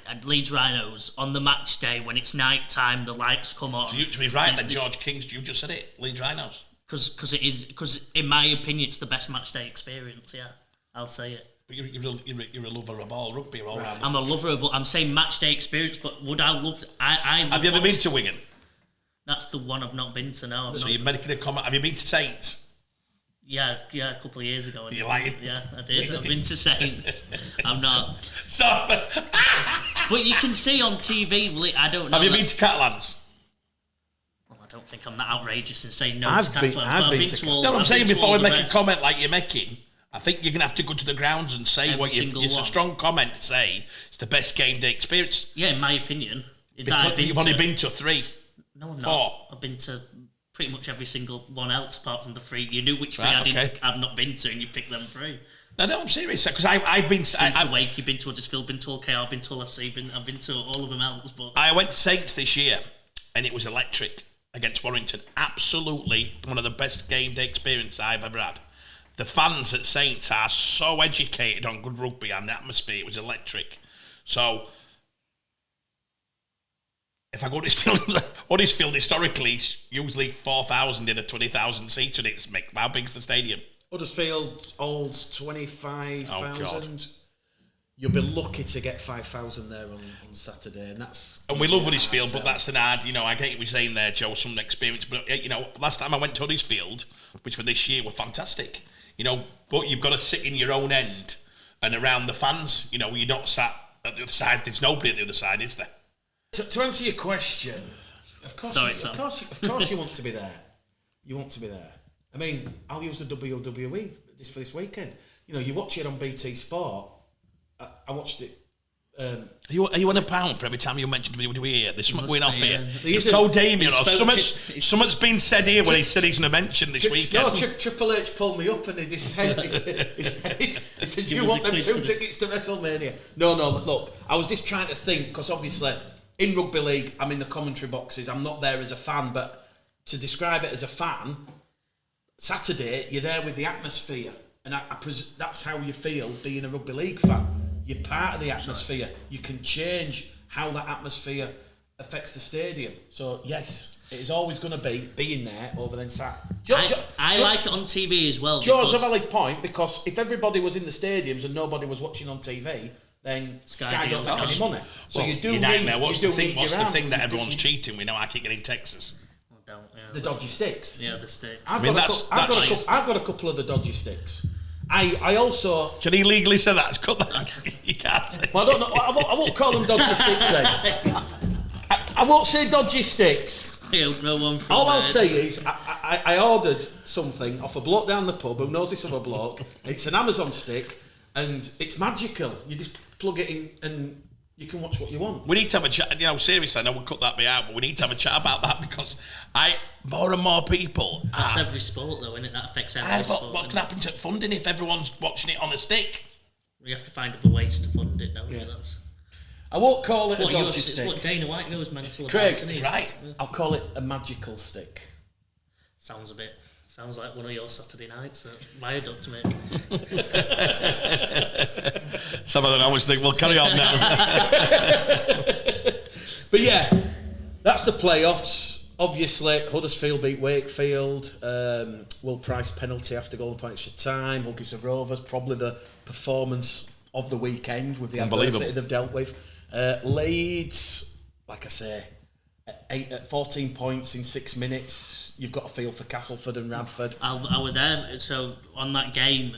At Leeds Rhinos on the match day when it's night time, the lights come on.
To be right, then George King's. You just said it. Leeds Rhinos.
Because in my opinion, it's the best match day experience. Yeah, I'll say it.
But you're a lover of all rugby all around.
I'm a lover of. I'm saying match day experience, but would I love?
Have you ever been to Wigan?
That's the one I've not been to now.
So you're making a comment. Have you been to Saints?
Yeah, a couple of years ago.
You like it?
Yeah, I did. I've been to Saints. I'm not.
So,
but you can see on TV. I don't know.
Have you been to Catalans?
Well, I don't think I'm that outrageous in saying no
I've
to
been-
Catalans.
I've
I've
been
been
to
to all.
That's what I'm
I've
saying
been to
before
all
we
the
make a
best.
comment like you're making. I think you're going to have to go to the grounds and say
Every
what you...
single
It's a
one.
strong comment to say it's the best game day experience.
Yeah, in my opinion.
Because you've only been to 3.
No, I'm
4.
not. I've been to pretty much every single one else apart from the 3. You knew which 3
Right,
I've not been to, and you picked them 3.
No, I'm serious. Because I've been...
Been to Wake, you've been to Huddersfield, been to OKR, been to FC, I've been to all of them else. But
I went to Saints this year, and it was electric against Warrington. Absolutely one of the best game day experiences I've ever had. The fans at Saints are so educated on good rugby, and the atmosphere, it was electric. So, if I go to Huddersfield historically, it's usually 4,000 in a 20,000 seats, and it's... How big's the stadium?
Huddersfield holds 25,000. you'll be lucky to get 5,000 there on Saturday, and that's.
And we love Huddersfield, but that's an hard. I get what you're saying there, Joe. Some experience, but last time I went to Huddersfield, which for this year were fantastic. But you've got to sit in your own end and around the fans. You're not sat at the other side. There's nobody at the other side, is there?
To answer your question, of course you want to be there. You want to be there. I mean, I'll use the WWE for this weekend. You watch it on BT Sport. I watched it. Are
you on a pound for every time you mention WWE here? There's something going off here.
You've
told Damien, something's been said here when he said he's going to mention this weekend.
No, Triple H pulled me up and he says, you want them 2 tickets to WrestleMania? No, look, I was just trying to think, because obviously in Rugby League, I'm in the commentary boxes, I'm not there as a fan, but to describe it as a fan, Saturday, you're there with the atmosphere, and that's how you feel being a Rugby League fan. You're part of the atmosphere. You can change how that atmosphere affects the stadium. So, yes, it is always going to be being there over then sat.
I like it on TV as well.
Joe's a valid point, because if everybody was in the stadiums and nobody was watching on TV, then Sky don't make any money. So you do need
What's the thing that everyone's cheating? We know I keep getting Texas.
The dodgy sticks.
Yeah, the sticks.
I've got a couple of the dodgy sticks. I also...
Can he legally say that? Cut that. You can't say.
Well, I don't know. I won't call them dodgy sticks then. I won't say dodgy sticks. All I'll say is I ordered something off a bloke down the pub who knows this other bloke. It's an Amazon stick and it's magical. You just plug it in and you can watch what you want.
We need to have a chat. Seriously, I know we'll cut that bit out, but we need to have a chat about that, because more and more people.
That's every sport, though, isn't it? That affects every sport.
What can happen to funding if everyone's watching it on a stick?
We have to find other ways to fund it, don't we?
I won't call it a dodgy stick.
It's what Dana White knows mental
Craig,
about,
right.
I'll call it a magical stick.
Sounds like one of your Saturday nights at Viaduct, mate.
Some of them always think, we'll carry on now.
But yeah, that's the playoffs. Obviously, Huddersfield beat Wakefield. Will Price penalty after goal point extra time. Huggies of Rovers, probably the performance of the weekend with the adversity they've dealt with. Leeds, like I say, 14 points in 6 minutes. You've got a feel for Castleford and Radford.
I were there, so on that game,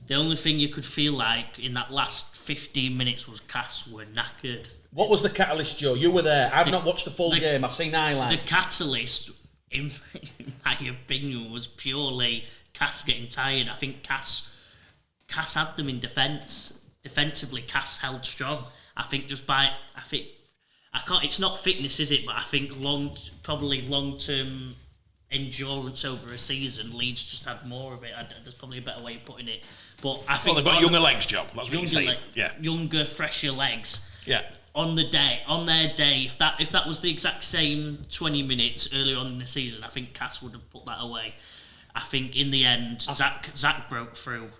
the only thing you could feel like in that last 15 minutes was Cass were knackered.
What was the catalyst, Joe? You were there. I've not watched the full game. I've seen highlights.
The catalyst, in my opinion, was purely Cass getting tired. I think Cass had them in defence. Defensively, Cass held strong. It's not fitness, is it? But I think long-term endurance over a season, Leeds just had more of it. There's probably a better way of putting it. But I think
they've got younger legs, Joe. That's what you say.
Younger, fresher legs.
Yeah.
On their day, if that was the exact same 20 minutes earlier on in the season, I think Cass would have put that away. I think in the end, Zach broke through.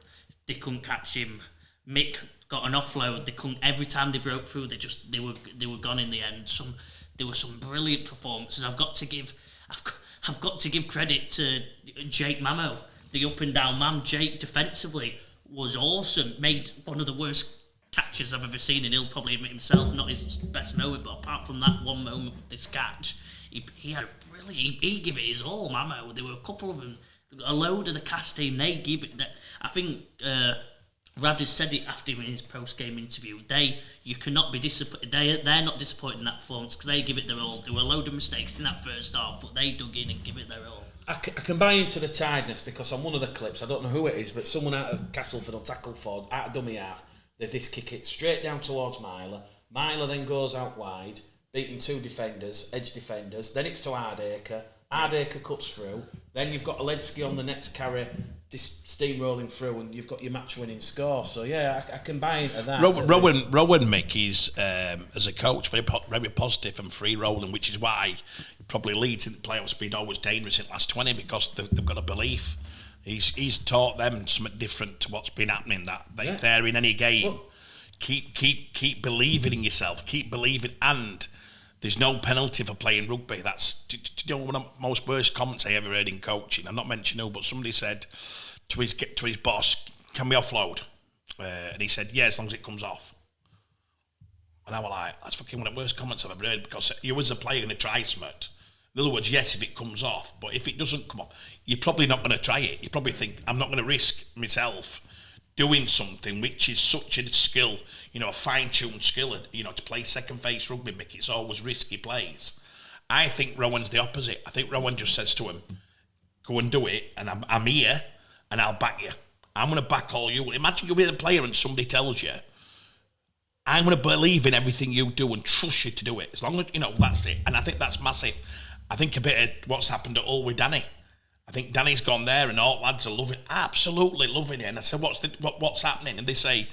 They couldn't catch him. Mick got an offload. They couldn't. Every time they broke through, they were gone in the end. There were some brilliant performances. I've got to give credit to Jake Mamo, the up and down man. Jake defensively was awesome. Made one of the worst catches I've ever seen, and he'll probably admit himself, not his best moment, but apart from that one moment with this catch, he had he gave it his all, Mamo. There were a couple of them, a load of the cast team, they give it that. I think Rad has said it after him in his post-game interview. You cannot be disappointed. They're not disappointed in that performance because they give it their all. There were a load of mistakes in that first half, but they dug in and give it their all.
I can buy into the tiredness because on one of the clips, I don't know who it is, but someone out of Castleford on tackle forward, out of dummy half, they just kick it straight down towards Myler. Myler then goes out wide, beating two defenders, edge defenders. Then it's to Hardacre. Hardacre cuts through. Then you've got Oledzki on the next carry, steamrolling through, and you've got your match-winning score. So yeah, I can buy into that.
Rowan Mick is as a coach very positive and free rolling, which is why probably Leeds in the playoffs been always dangerous in the last 20 because they've got a belief. He's taught them something different to what's been happening. That if they're in any game, keep believing in yourself, keep believing, and there's no penalty for playing rugby. That's one of the most worst comments I ever heard in coaching. I'm not mentioning who, but somebody said to his boss, "Can we offload?" and he said, yeah, as long as it comes off. And I was like, that's fucking one of the worst comments I've ever heard, because you as a player going to try something. In other words, yes, if it comes off, but if it doesn't come off, you're probably not going to try it. You probably think, I'm not going to risk myself doing something which is such a skill, a fine-tuned skill, to play second face rugby, Mick, it's always risky plays. I think Rowan's the opposite. I think Rowan just says to him, go and do it, and I'm here, and I'll back you. I'm going to back all you. Imagine you're with a player and somebody tells you, I'm going to believe in everything you do and trust you to do it. As long as, that's it. And I think that's massive. I think a bit of what's happened at Hull with Danny. I think Danny's gone there and all lads are absolutely loving it. And I said, what's happening? And they say,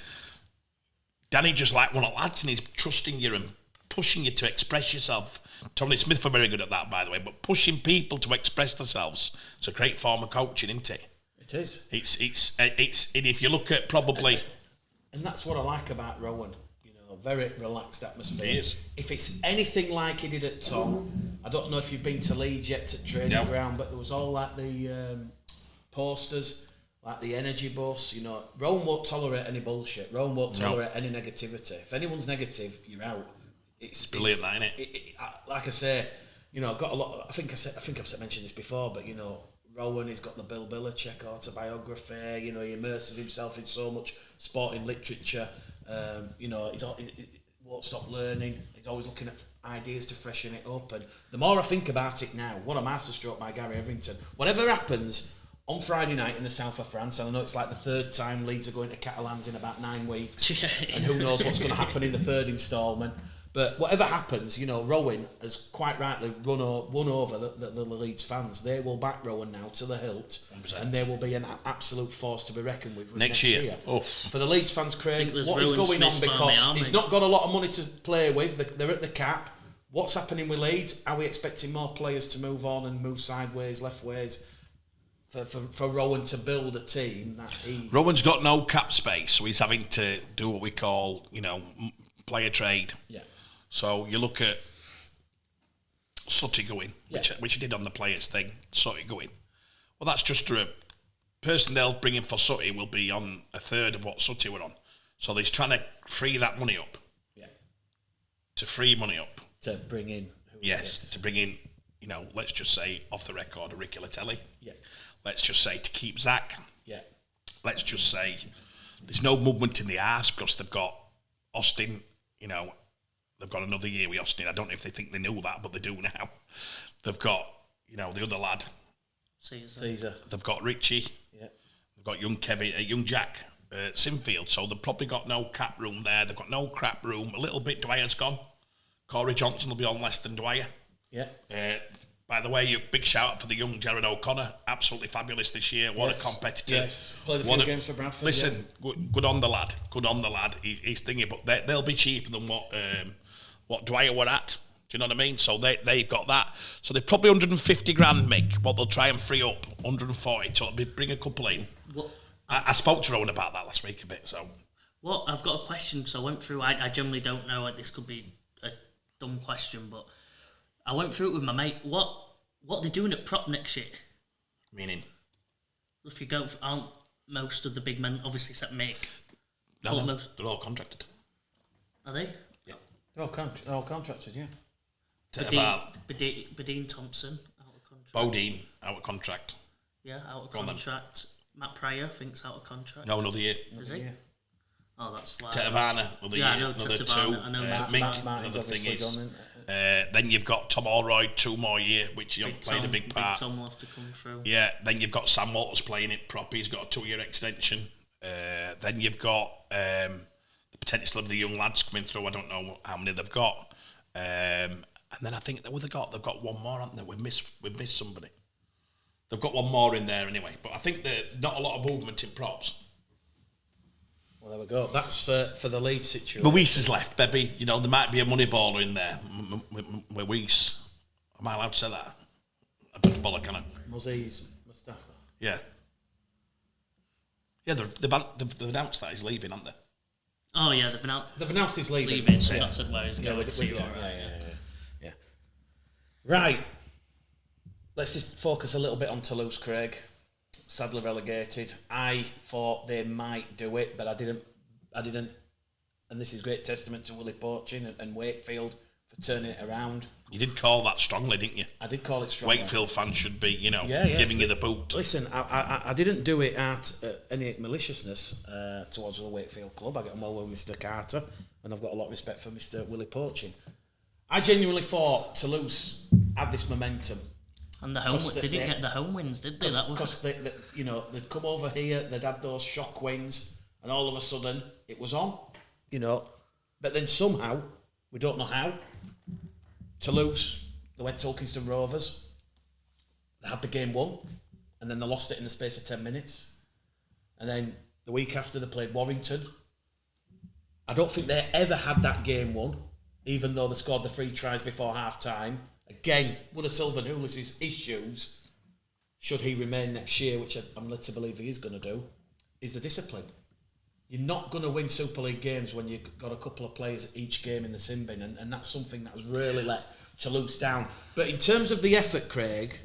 Danny just like one of the lads and he's trusting you and pushing you to express yourself. Tony Smith were very good at that, by the way, but pushing people to express themselves. It's a great form of coaching, isn't it?
It is.
It's if you look at probably...
And that's what I like about Rowan. Very relaxed atmosphere.
It is.
If it's anything like he did at Tom, I don't know if you've been to Leeds yet at training ground, but there was all like the posters, like the energy bus. Rowan won't tolerate any bullshit. Rowan won't tolerate any negativity. If anyone's negative, you're out. It's
brilliant, that, isn't it?
Like I say, I've got a lot. I think I've mentioned this before, but Rowan, he's got the Bill Belichick autobiography. He immerses himself in so much sporting literature. He won't stop learning. He's always looking at ideas to freshen it up. And the more I think about it now, what a masterstroke by Gary Everington. Whatever happens on Friday night in the south of France, and I know it's like the third time Leeds are going to Catalans in about 9 weeks, and who knows what's going to happen in the third instalment. But whatever happens, Rowan has quite rightly won over the Leeds fans. They will back Rowan now to the hilt,
100%.
And they will be an absolute force to be reckoned with
next year.
For the Leeds fans, Craig, what is going on? Because he's not got a lot of money to play with. They're at the cap. What's happening with Leeds? Are we expecting more players to move on and move sideways, left ways? For Rowan to build a team that he...
Rowan's got no cap space, so he's having to do what we call, player trade.
Yeah.
So you look at Sutty going, which he did on the players thing, Sutty going. Well, that's just a person they'll bring in for Sutty will be on a third of what Sutty were on. So he's trying to free that money up.
Yeah.
To free money up.
To bring in...
to bring in, let's just say, off the record, a Ricky Latelli.
Yeah.
Let's just say to keep Zach.
Yeah.
Let's just say there's no movement in the arse because they've got Austin, they've got another year with Austin. I don't know if they think they knew that, but they do now. They've got, the other lad.
Caesar.
They've got Richie.
Yeah.
They've got young Kevin, young Jack Sinfield. So they've probably got no cap room there. They've got no crap room. A little bit, Dwyer's gone. Corey Johnson will be on less than Dwyer.
Yeah.
By the way, big shout out for the young Jared O'Connor. Absolutely fabulous this year. What a competitor.
Yes. Played a few games for Bradford.
Listen, good on the lad. Good on the lad. He's thinking, but they'll be cheaper than what Dwyer were at. Do you know what I mean? So they've got that. So they're probably 150 grand, Mick, what they'll try and free up, 140, so bring a couple in. I spoke to Rowan about that last week a bit, so...
Well, I've got a question, because I went through, I generally don't know, this could be a dumb question, but I went through it with my mate. What are they doing at prop next year?
Meaning?
If you go, aren't most of the big men, obviously except Mick?
No, they're all contracted.
Are they?
Yeah.
They're all contracted, yeah.
Badine Thompson, out of contract.
Bodine, out of contract.
Yeah, out of contract. Matt Pryor, think's out of contract.
No, another year.
Is he? Oh, that's why.
Tetavana, another year.
I know
another
Tetavana.
two.
I know
Mick, another thing is. Then you've got Tom Allroyd, 2 more years, which he played a big part.
Big Tom will have to come through.
Yeah, then you've got Sam Walters playing it prop. He's got a 2-year extension. Then you've got the potential of the young lads coming through. I don't know how many they've got. And then I think they've got one more, haven't they? We've missed somebody. They've got one more in there anyway. But I think there's not a lot of movement in props.
Well, there we go. That's for the lead situation.
Weiss is left, baby. There might be a money baller in there. Weiss. Am I allowed to say that? A bit of bollock, can I?
Moses Mustafa.
Yeah. Yeah, they've announced that he's leaving, haven't they?
Oh, yeah,
they've announced he's leaving.
Leaving, so not said where he's going.
Yeah. Right. Let's just focus a little bit on Toulouse, Craig. Sadly relegated. I thought they might do it, but I didn't I didn't, and this is great testament to Willie Porchin and Wakefield for turning it around.
You did call that strongly, didn't you?
I did call it strongly.
Wakefield fans should be, giving you the boot.
Listen, I didn't do it at any maliciousness towards the Wakefield club. I get on well with Mr. Carter, and I've got a lot of respect for Mr. Willie Porchin. I genuinely thought Toulouse had this momentum.
And the home, they didn't get the home wins, did they?
Because they'd come over here, they'd had those shock wins, and all of a sudden it was on, But then somehow, we don't know how, Toulouse, they went to Ilkeston Rovers, they had the game won, and then they lost it in the space of 10 minutes. And then the week after, they played Warrington. I don't think they ever had that game won, even though they scored the 3 tries before half-time. Again, one of Sylvan Houlis' issues, should he remain next year, which I'm led to believe he is going to do, is the discipline. You're not going to win Super League games when you've got a couple of players each game in the sin bin, and that's something that has really let Toulouse down. But in terms of the effort, Craig,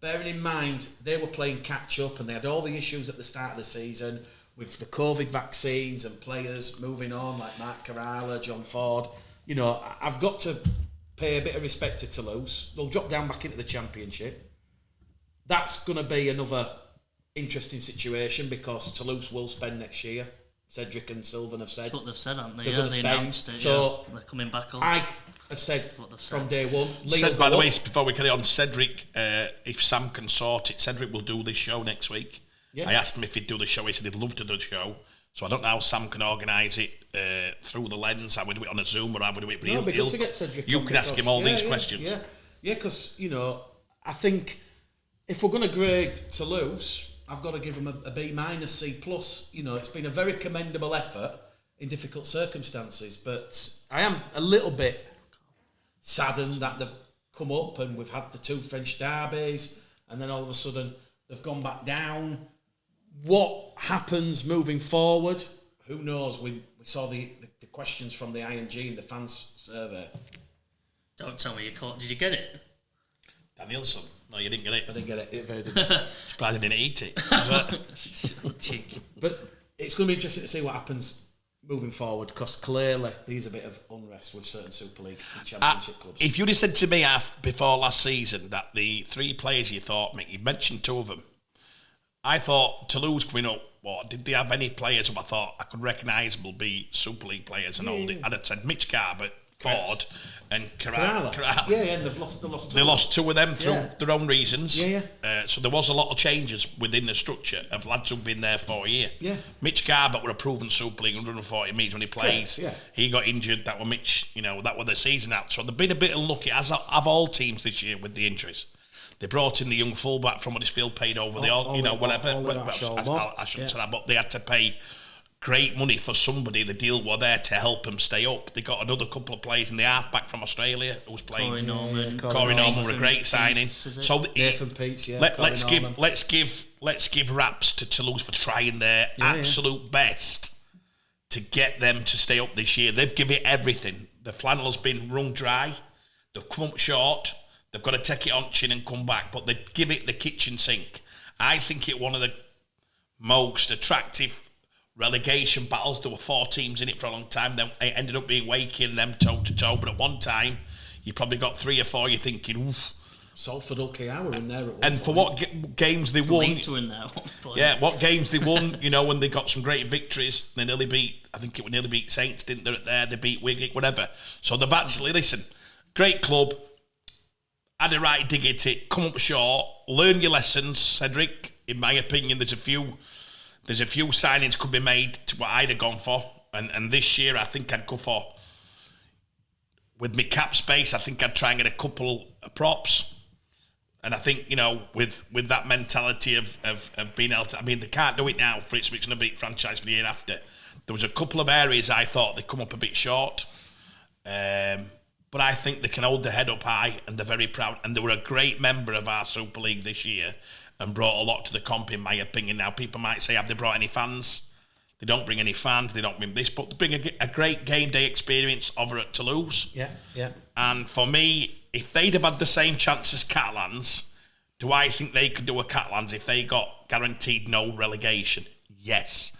bearing in mind they were playing catch-up and they had all the issues at the start of the season with the COVID vaccines and players moving on, like Mark Carrala, John Ford, I've got to pay a bit of respect to Toulouse. They'll drop down back into the Championship. That's going to be another interesting situation because Toulouse will spend next year. Cedric and Sylvan have said.
That's what they've said, haven't they?
They're going to
they
spend.
announced it,
so
they're coming back on.
I have said from day one.
By the way, before we carry on, Cedric, if Sam can sort it, Cedric will do this show next week. Yeah. I asked him if he'd do the show. He said he'd love to do the show. So I don't know how Sam can organise it through the lens. I would do it on a Zoom or I would do it. But
it'd be good to get Cedric.
You can ask him all these questions.
Yeah, because I think if we're going to grade Toulouse, I've got to give them a B-, C+. It's been a very commendable effort in difficult circumstances, but I am a little bit saddened that they've come up and we've had the 2 French derbies, and then all of a sudden they've gone back down. What happens moving forward? Who knows? We saw the questions from the ING and the fans survey.
Don't tell me you caught. Did you get it?
Danielson. No, you didn't get it.
I didn't get it.
Surprised I didn't eat it.
But it's going to be interesting to see what happens moving forward because clearly there's a bit of unrest with certain Super League and Championship clubs.
If you'd have said to me before last season that the 3 players you thought, Mick, you mentioned 2 of them, I thought Toulouse coming up, did they have any players who I thought I could recognise will be Super League players and all? I'd have said Mitch Garbutt, Ford and Carrala.
And they've lost 2.
They lost 2 of them through their own reasons. So there was a lot of changes within the structure of lads who've been there for a year. Mitch Garbutt were a proven Super League 140 metres when he plays. He got injured. That were Mitch. That were the season out. So they've been a bit unlucky, as have all teams this year with the injuries. They brought in the young fullback from Huddersfield, paid over whatever. I shouldn't say that, but they had to pay great money for somebody. The deal were there to help them stay up. They got another couple of players in the halfback from Australia who was playing. Corey Norman were a great signing. So
Nathan Peets,
let's give raps to Toulouse for trying their absolute best to get them to stay up this year. They've given it everything. The flannel has been wrung dry. They've come up short. They've got to take it on chin and come back, but they give it the kitchen sink. I think it's one of the most attractive relegation battles. There were 4 teams in it for a long time. Then it ended up being Wakey and them toe-to-toe, but at one time, you probably got 3 or 4, you're thinking, oof.
Salford OKR were in there at one
and
point.
For what games they won.
Leeds were in there.
What games they won, when they got some great victories. They nearly beat Saints, didn't they, they beat Wigan, whatever. So they've actually, listen, great club, had a right dig at it, come up short, learn your lessons, Cedric. In my opinion, there's a few signings could be made to what I'd have gone for. And this year, I think I'd go for, with my cap space, I think I'd try and get a couple of props. And I think, with that mentality of being able to, they can't do it now for it's going to be franchise for the year after. There was a couple of areas I thought they come up a bit short. But I think they can hold their head up high and they're very proud. And they were a great member of our Super League this year and brought a lot to the comp, in my opinion. Now, people might say, have they brought any fans? They don't bring any fans, they don't bring this, but they bring a great game day experience over at Toulouse.
Yeah.
And for me, if they'd have had the same chance as Catalans, do I think they could do a Catalans if they got guaranteed no relegation? Yes.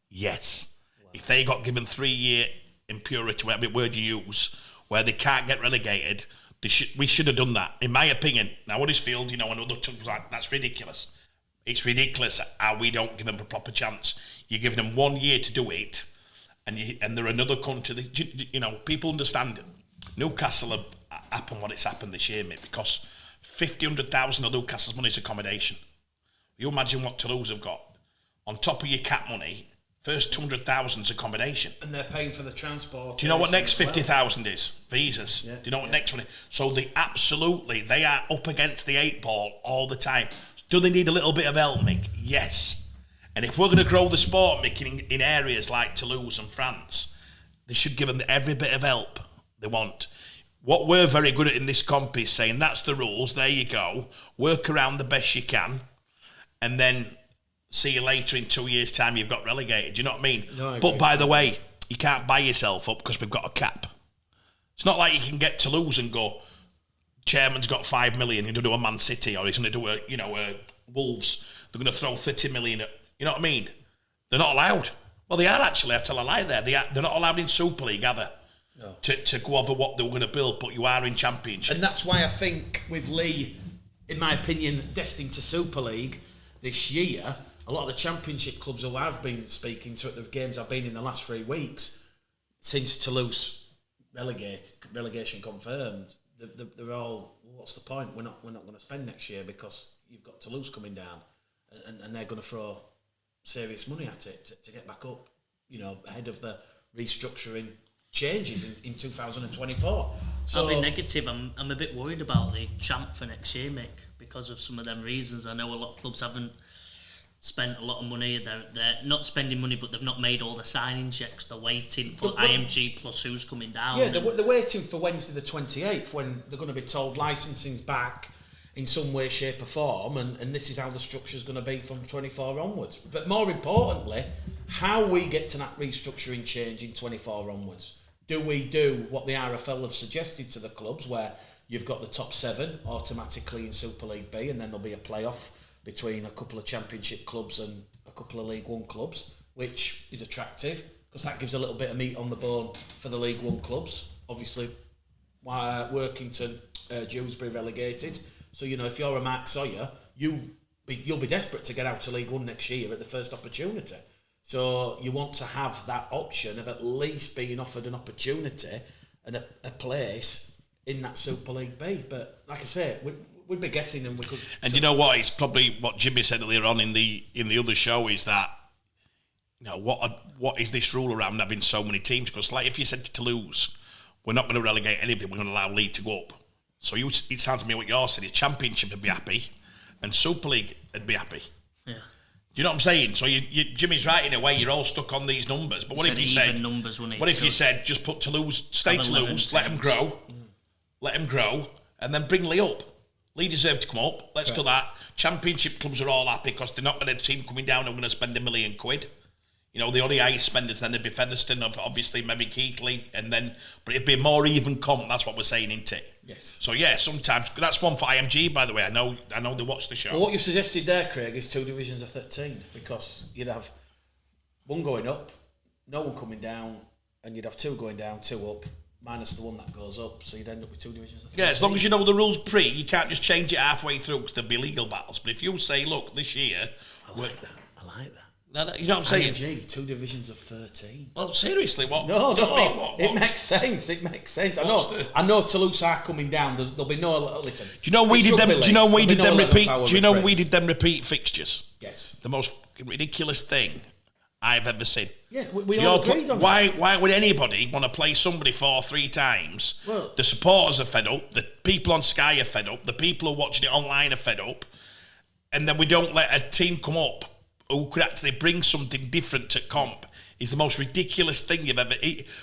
Yes. Wow. If they got given 3-year impurity, whatever word you use, where they can't get relegated, we should have done that, in my opinion. Now, Huddersfield, and other clubs like that's ridiculous. It's ridiculous how we don't give them a proper chance. You're giving them 1 year to do it, and they're another country. People understand. Newcastle have happened what it's happened this year, mate, because 100,000 of Newcastle's money is accommodation. You imagine what Toulouse have got on top of your cap money. First 200,000 is accommodation,
and they're paying for the transport.
Do you know what next 50,000 is? Visas.
Yeah.
Do you know what next one is? So they are up against the 8 ball all the time. Do they need a little bit of help, Mick? Yes. And if we're going to grow the sport, Mick, in areas like Toulouse and France, they should give them every bit of help they want. What we're very good at in this comp is saying that's the rules. There you go. Work around the best you can, and then see you later in 2 years' time. You've got relegated. Do you know what I mean?
No,
but by the way, you can't buy yourself up because we've got a cap. It's not like you can get Toulouse and go, chairman's got 5 million, he's going to do a Man City, or he's going to do a Wolves. They're going to throw 30 million at, you know what I mean? They're not allowed. Well, they are actually, I tell a lie there. They're not allowed in Super League, are they? No. To go over what they were going to build, but you are in Championship.
And that's why I think with Lee, in my opinion, destined to Super League this year, a lot of the Championship clubs who I've been speaking to at the games I've been in the last 3 weeks, since Toulouse relegation confirmed, they're all, what's the point? We're not going to spend next year because you've got Toulouse coming down, and they're going to throw serious money at it to get back up, ahead of the restructuring changes in 2024. So
I'll be negative. I'm a bit worried about the champ for next year, Mick, because of some of them reasons. I know a lot of clubs haven't spent a lot of money. They're not spending money, but they've not made all the signing checks. They're waiting for IMG plus who's coming down.
Yeah, they're waiting for Wednesday the 28th when they're going to be told licensing's back in some way, shape or form, and this is how the structure's going to be from 24 onwards. But more importantly, how we get to that restructuring change in 24 onwards. Do we do what the RFL have suggested to the clubs, where you've got the top 7 automatically in Super League B, and then there'll be a playoff between a couple of Championship clubs and a couple of League One clubs, which is attractive because that gives a little bit of meat on the bone for the League One clubs. Obviously, Workington, Dewsbury relegated. So, if you're a Mark Sawyer, you'll be desperate to get out to League One next year at the first opportunity. So you want to have that option of at least being offered an opportunity and a place in that Super League B. But like I say, we'd be guessing, and we could.
And you know what? It's probably what Jimmy said earlier on in the other show is that, what is this rule around having so many teams? Because like if you said to Toulouse, we're not going to relegate anybody, we're going to allow League to go up. So it sounds to me what you're saying is Championship would be happy, and Super League would be happy.
Yeah.
Do you know what I'm saying? So Jimmy's right in a way. You're all stuck on these numbers. But what if you said
numbers,
what if you said just put Toulouse, stay Toulouse, let them grow, and then bring Lee up. Lee deserve to come up. Let's do that. Championship clubs are all happy because they're not going to team coming down and going to spend £1 million. The only highest spenders then they'd be Featherstone, obviously maybe Keighley, but it'd be a more even comp. That's what we're saying, isn't it?
Yes.
So yeah, sometimes that's one for IMG, by the way. I know they watch the show.
Well, what you've suggested there, Craig, is 2 divisions of 13 because you'd have one going up, no one coming down, and you'd have 2 going down, 2 up, minus the one that goes up. So you'd end up with 2 divisions of 13.
Yeah, as long as you know the rules you can't just change it halfway through because there'll be legal battles. But if you say, look, this year,
I like that.
No, you know what I'm saying?
IMG, 2 divisions of 13.
Well, seriously, what?
No.
What?
It makes sense. I know Toulouse are coming down. There'll be no. Listen.
Do you know we did them? Do you know we did them repeat? Do you know we did them repeat fixtures?
Yes.
The most ridiculous thing I've ever seen.
Yeah, we all agreed on that.
Why would anybody want to play somebody 3 times?
Well,
the supporters are fed up. The people on Sky are fed up. The people who are watching it online are fed up. And then we don't let a team come up who could actually bring something different to comp. Is the most ridiculous thing you've ever.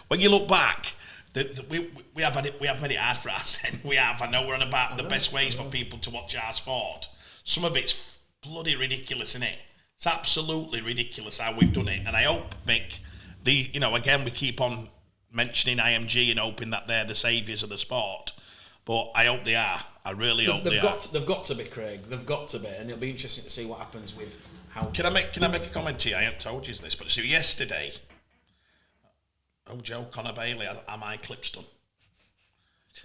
When you look back, we have made it hard for us. We have. I know we're on about the best ways for people to watch our sport. Some of it's bloody ridiculous, isn't it? It's absolutely ridiculous how we've done it. And I hope, Mick, again we keep on mentioning IMG and hoping that they're the saviours of the sport. But I hope they are. I really hope
they've got to be, Craig. They've got to be, and it'll be interesting to see what happens with how.
Can I make a comment here? I haven't told you this, but so yesterday, Joe Connor Bailey, are my clips done?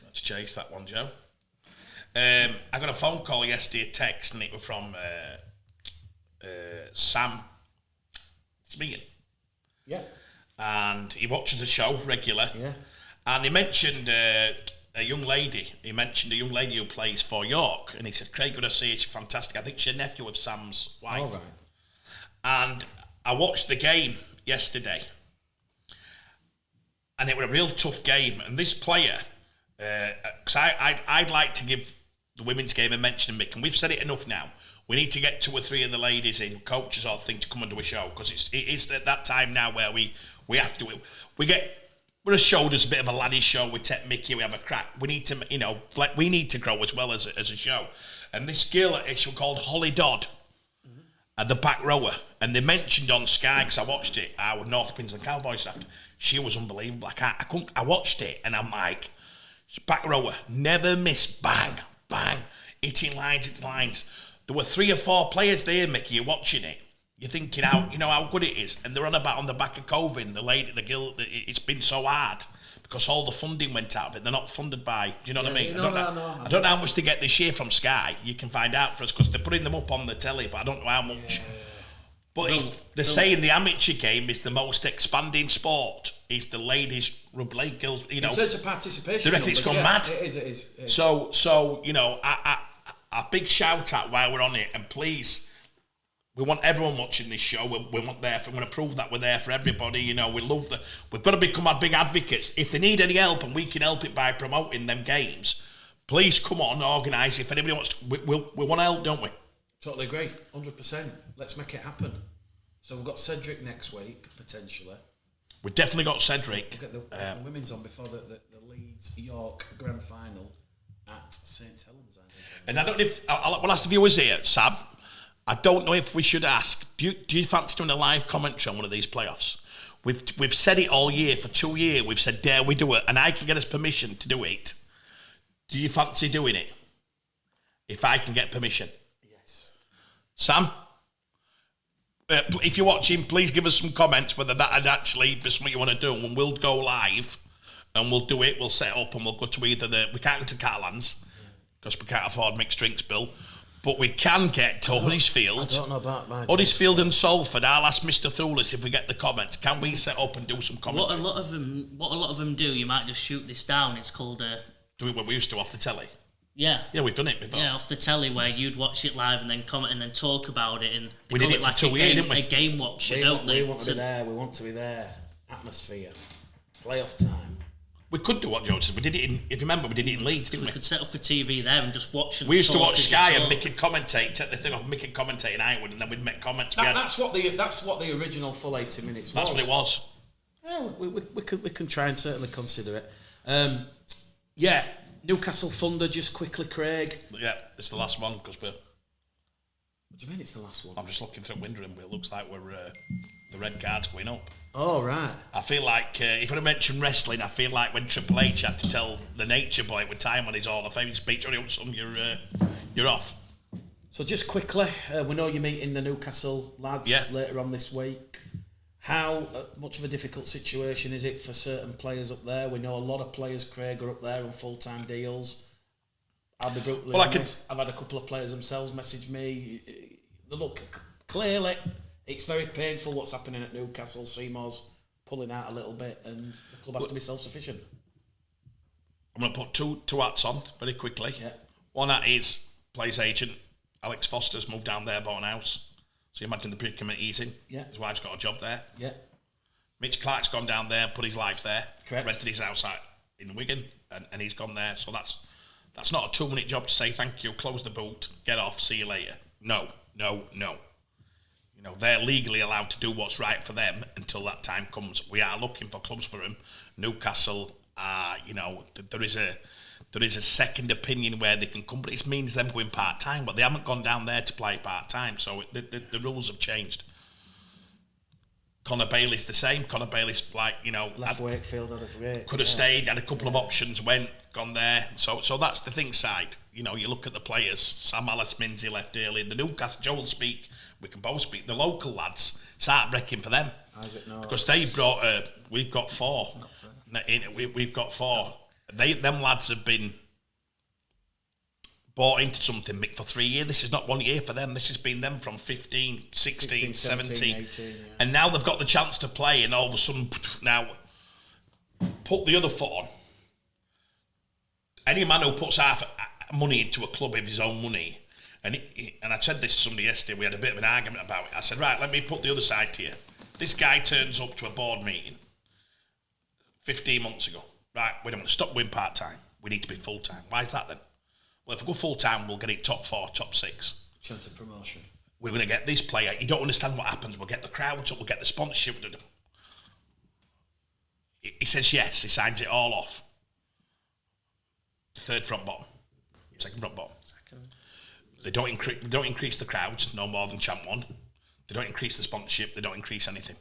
Let's chase that one, Joe. I got a phone call yesterday, a text, and it was from Sam Smeaton.
Yeah.
And he watches the show regular.
Yeah.
And he mentioned a young lady. He mentioned a young lady who plays for York, and he said, "Craig, good to see you. She's fantastic. I think she's a nephew of Sam's wife."
All right.
And I watched the game yesterday, and it was a real tough game. And this player, because I'd like to give the women's game a mention, Mick, and we've said it enough now. We need to get 2 or 3 of the ladies in, coaches or thing, to come and do a show, because it is at that time now where we have to. We're a show that's a bit of a laddie show. We take Mickey, we have a crack. We need to, we need to grow as well as a show. And this girl, she was called Holly Dodd, at the back rower, and they mentioned on Sky, because I watched it, with North Pins and Cowboys after. She was unbelievable. I watched it, and I'm like, back rower, never miss, bang, bang, hitting lines. There were 3 or 4 players there, Mickey, you're watching it. You're thinking how good it is, and they're on the back of COVID. The girl, it's been so hard because all the funding went out of it. They're not funded by. Do you know what I mean? I don't know how much they get this year from Sky. You can find out for us because they're putting them up on the telly, but I don't know how much. But they're saying the amateur game is the most expanding sport. Is the ladies rugby girls? In
terms of participation,
they reckon it's gone mad.
It is.
So a big shout out while we're on it, and please. We want everyone watching this show. We want there. We want to prove that we're there for everybody. We love that. We've got to become our big advocates. If they need any help, and we can help it by promoting them games, please come on, organise. If anybody wants, we want to help, don't we?
Totally agree, 100%. Let's make it happen. So we've got Cedric next week potentially.
We've definitely got Cedric.
We'll get the women's on before the Leeds York Grand Final at St Helens. I think.
And I don't know if we'll ask the viewers here, Sab. I don't know if we should ask, do you fancy doing a live commentary on one of these playoffs? We've said it all year, for 2 years, we've said, dare we do it? And I can get us permission to do it. Do you fancy doing it? If I can get permission?
Yes.
Sam? If you're watching, please give us some comments whether that would actually be something you want to do. And we'll go live, and we'll do it, we'll set up, and we'll go to we can't go to Catalans, because we can't afford mixed drinks, Bill. But we can get to Huddersfield.
I don't know about my
Huddersfield and Salford. I'll ask Mr. Thulis if we get the comments. Can we set up and do some comments?
What a lot of them do, you might just shoot this down. It's called
do it when we used to off the telly.
Yeah.
Yeah, we've done it before.
Yeah, off the telly where you'd watch it live and then comment and then talk about it, and
we did it like for 2 years, didn't we?
A game watcher, don't they?
We want to be there. We want to be there. Atmosphere, playoff time.
We could do what Joe said. We did it if you remember, we did it in Leeds, didn't we?
We could set up a TV there and just watch. And
we used to watch Sky and Mick would commentate. Take the thing off, Mick would commentate, and I would, and then we'd make comments.
That's what the original full 80 minutes was.
That's what it was.
Yeah, we can try and certainly consider it. Newcastle Thunder, just quickly, Craig.
Yeah, it's the last one because we're.
What do you mean it's the last one?
I'm just looking through the window and it looks like we're the red card's going up.
Oh, right.
I feel like, if I mention wrestling, I feel like when Triple H had to tell the Nature Boy with time on his Hall of Fame speech, you're off.
So just quickly, we know you're meeting the Newcastle lads later on this week. How much of a difficult situation is it for certain players up there? We know a lot of players, Craig, are up there on full-time deals. I'll be brutally honest. I've had a couple of players themselves message me. Look, clearly, it's very painful what's happening at Newcastle. Seymour's pulling out a little bit, and the club has to be self-sufficient.
I'm going to put two hats on very quickly.
Yeah.
One hat is players agent. Alex Foster's moved down there, bought an house. So you imagine the predicament he's in. Yeah. His wife's got a job there.
Yeah.
Mitch Clark's gone down there, put his life there.
Correct.
Rented his house out in Wigan, and he's gone there. So that's not a 2-minute job to say thank you, close the boot, get off, see you later. No. You know, they're legally allowed to do what's right for them until that time comes. We are looking for clubs for them. Newcastle, there is a second opinion where they can come, but it means them going part-time, but they haven't gone down there to play part-time, so the rules have changed. Connor Bailey's the same. Connor Bailey's
left Wakefield out of Rake.
Could have stayed, had a couple of options, gone there. So that's the thing side. You look at the players. Sam Alice-Minzy left early. The Newcastle, Joel speak, we can both speak. The local lads, it's heartbreaking for them.
Isaac Norris.
Because they brought, we've got 4. We've got 4. Them lads have been bought into something, Mick, for 3 years. This is not 1 year for them. This has been them from 15, 16, 17. 18, yeah. And now they've got the chance to play, and all of a sudden, now, put the other foot on. Any man who puts half money into a club of his own money, and I said this to somebody yesterday, we had a bit of an argument about it. I said, right, let me put the other side to you. This guy turns up to a board meeting 15 months ago. Right, we don't want to stop going part-time. We need to be full-time. Why is that then? Well, if we go full-time, we'll get it top 4, top 6.
Chance of promotion.
We're going to get this player. You don't understand what happens. We'll get the crowds up. We'll get the sponsorship. He says yes. He signs it all off. Third front bottom. Second front bottom. They don't increase the crowds, no more than Champ 1. They don't increase the sponsorship. They don't increase anything.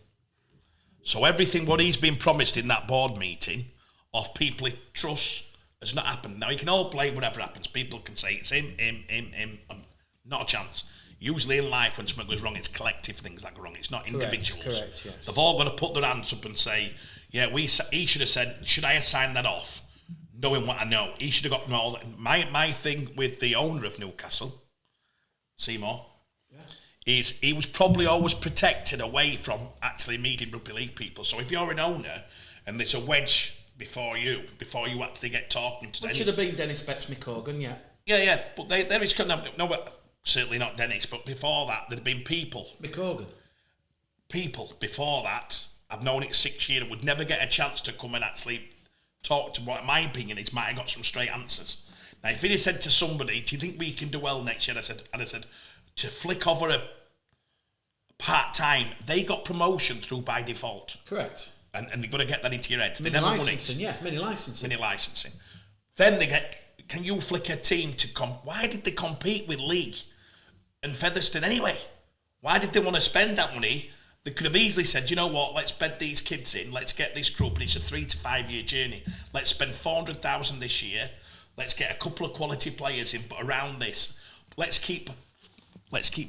So everything what he's been promised in that board meeting of people he trusts has not happened. Now, he can all play whatever happens. People can say it's him. Not a chance. Usually in life, when something goes wrong, it's collective things that go wrong. It's not individuals.
Correct, yes.
They've all got to put their hands up and say, yeah, he should have said, should I have signed that off? Knowing what I know. He should have got all that. My thing with the owner of Newcastle, Seymour, is he was probably always protected away from actually meeting rugby league people. So if you're an owner and there's a wedge before you actually get talking to them.
It should have been Dennis Betts-McCorgan, yeah.
Yeah, but there is certainly not Dennis, but before that there'd been people.
McCorgan.
People before that, I've known it 6 years, would never get a chance to come and actually talk to what my opinion is, might have got some straight answers. Now, if he'd have said to somebody, do you think we can do well next year? I'd have said, to flick over a part-time, they got promotion through by default.
Correct.
And you've got to get that into your head.
Mini licensing, yeah, mini licensing.
Then they get, can you flick a team to why did they compete with League and Featherstone anyway? Why did they want to spend that money? They could have easily said, you know what, let's bed these kids in, let's get this group, and it's a 3 to 5 year journey. Let's spend 400,000 this year, let's get a couple of quality players in, but around this, let's keep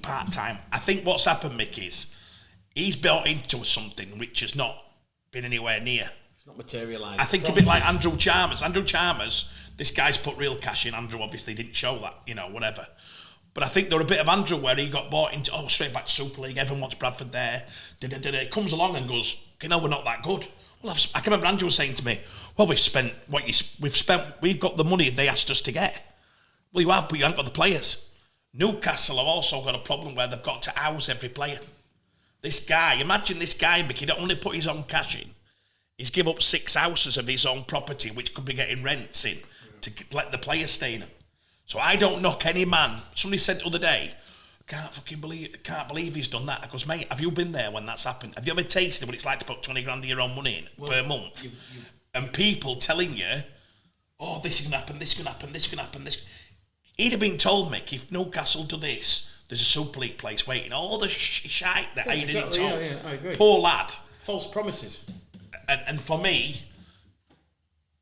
part-time. I think what's happened, Mick, is he's built into something which has not been anywhere near.
It's not materialised.
I think a bit like Andrew Chalmers. Andrew Chalmers, this guy's put real cash in. Andrew obviously didn't show that, whatever. But I think there were a bit of Andrew where he got bought into, straight back to Super League, everyone wants Bradford there. It comes along and goes, we're not that good. Well, I can remember Andrew was saying to me, well, we've got the money they asked us to get. Well, you have, but you haven't got the players. Newcastle have also got a problem where they've got to house every player. Imagine this guy, Mick, he don't only put his own cash in, he's give up 6 houses of his own property, which could be getting rents in, to let the players stay in them. So I don't knock any man. Somebody said the other day, can't believe he's done that. I goes, mate, have you been there when that's happened? Have you ever tasted what it's like to put 20 grand of your own money in per month? And people telling you, this is going to happen, this is going to happen, this is going to happen, this. He'd have been told, Mick, if Newcastle do this, there's a Super League place waiting. All the shite that he didn't told.
Yeah, I agree.
Poor lad.
False promises.
And for me,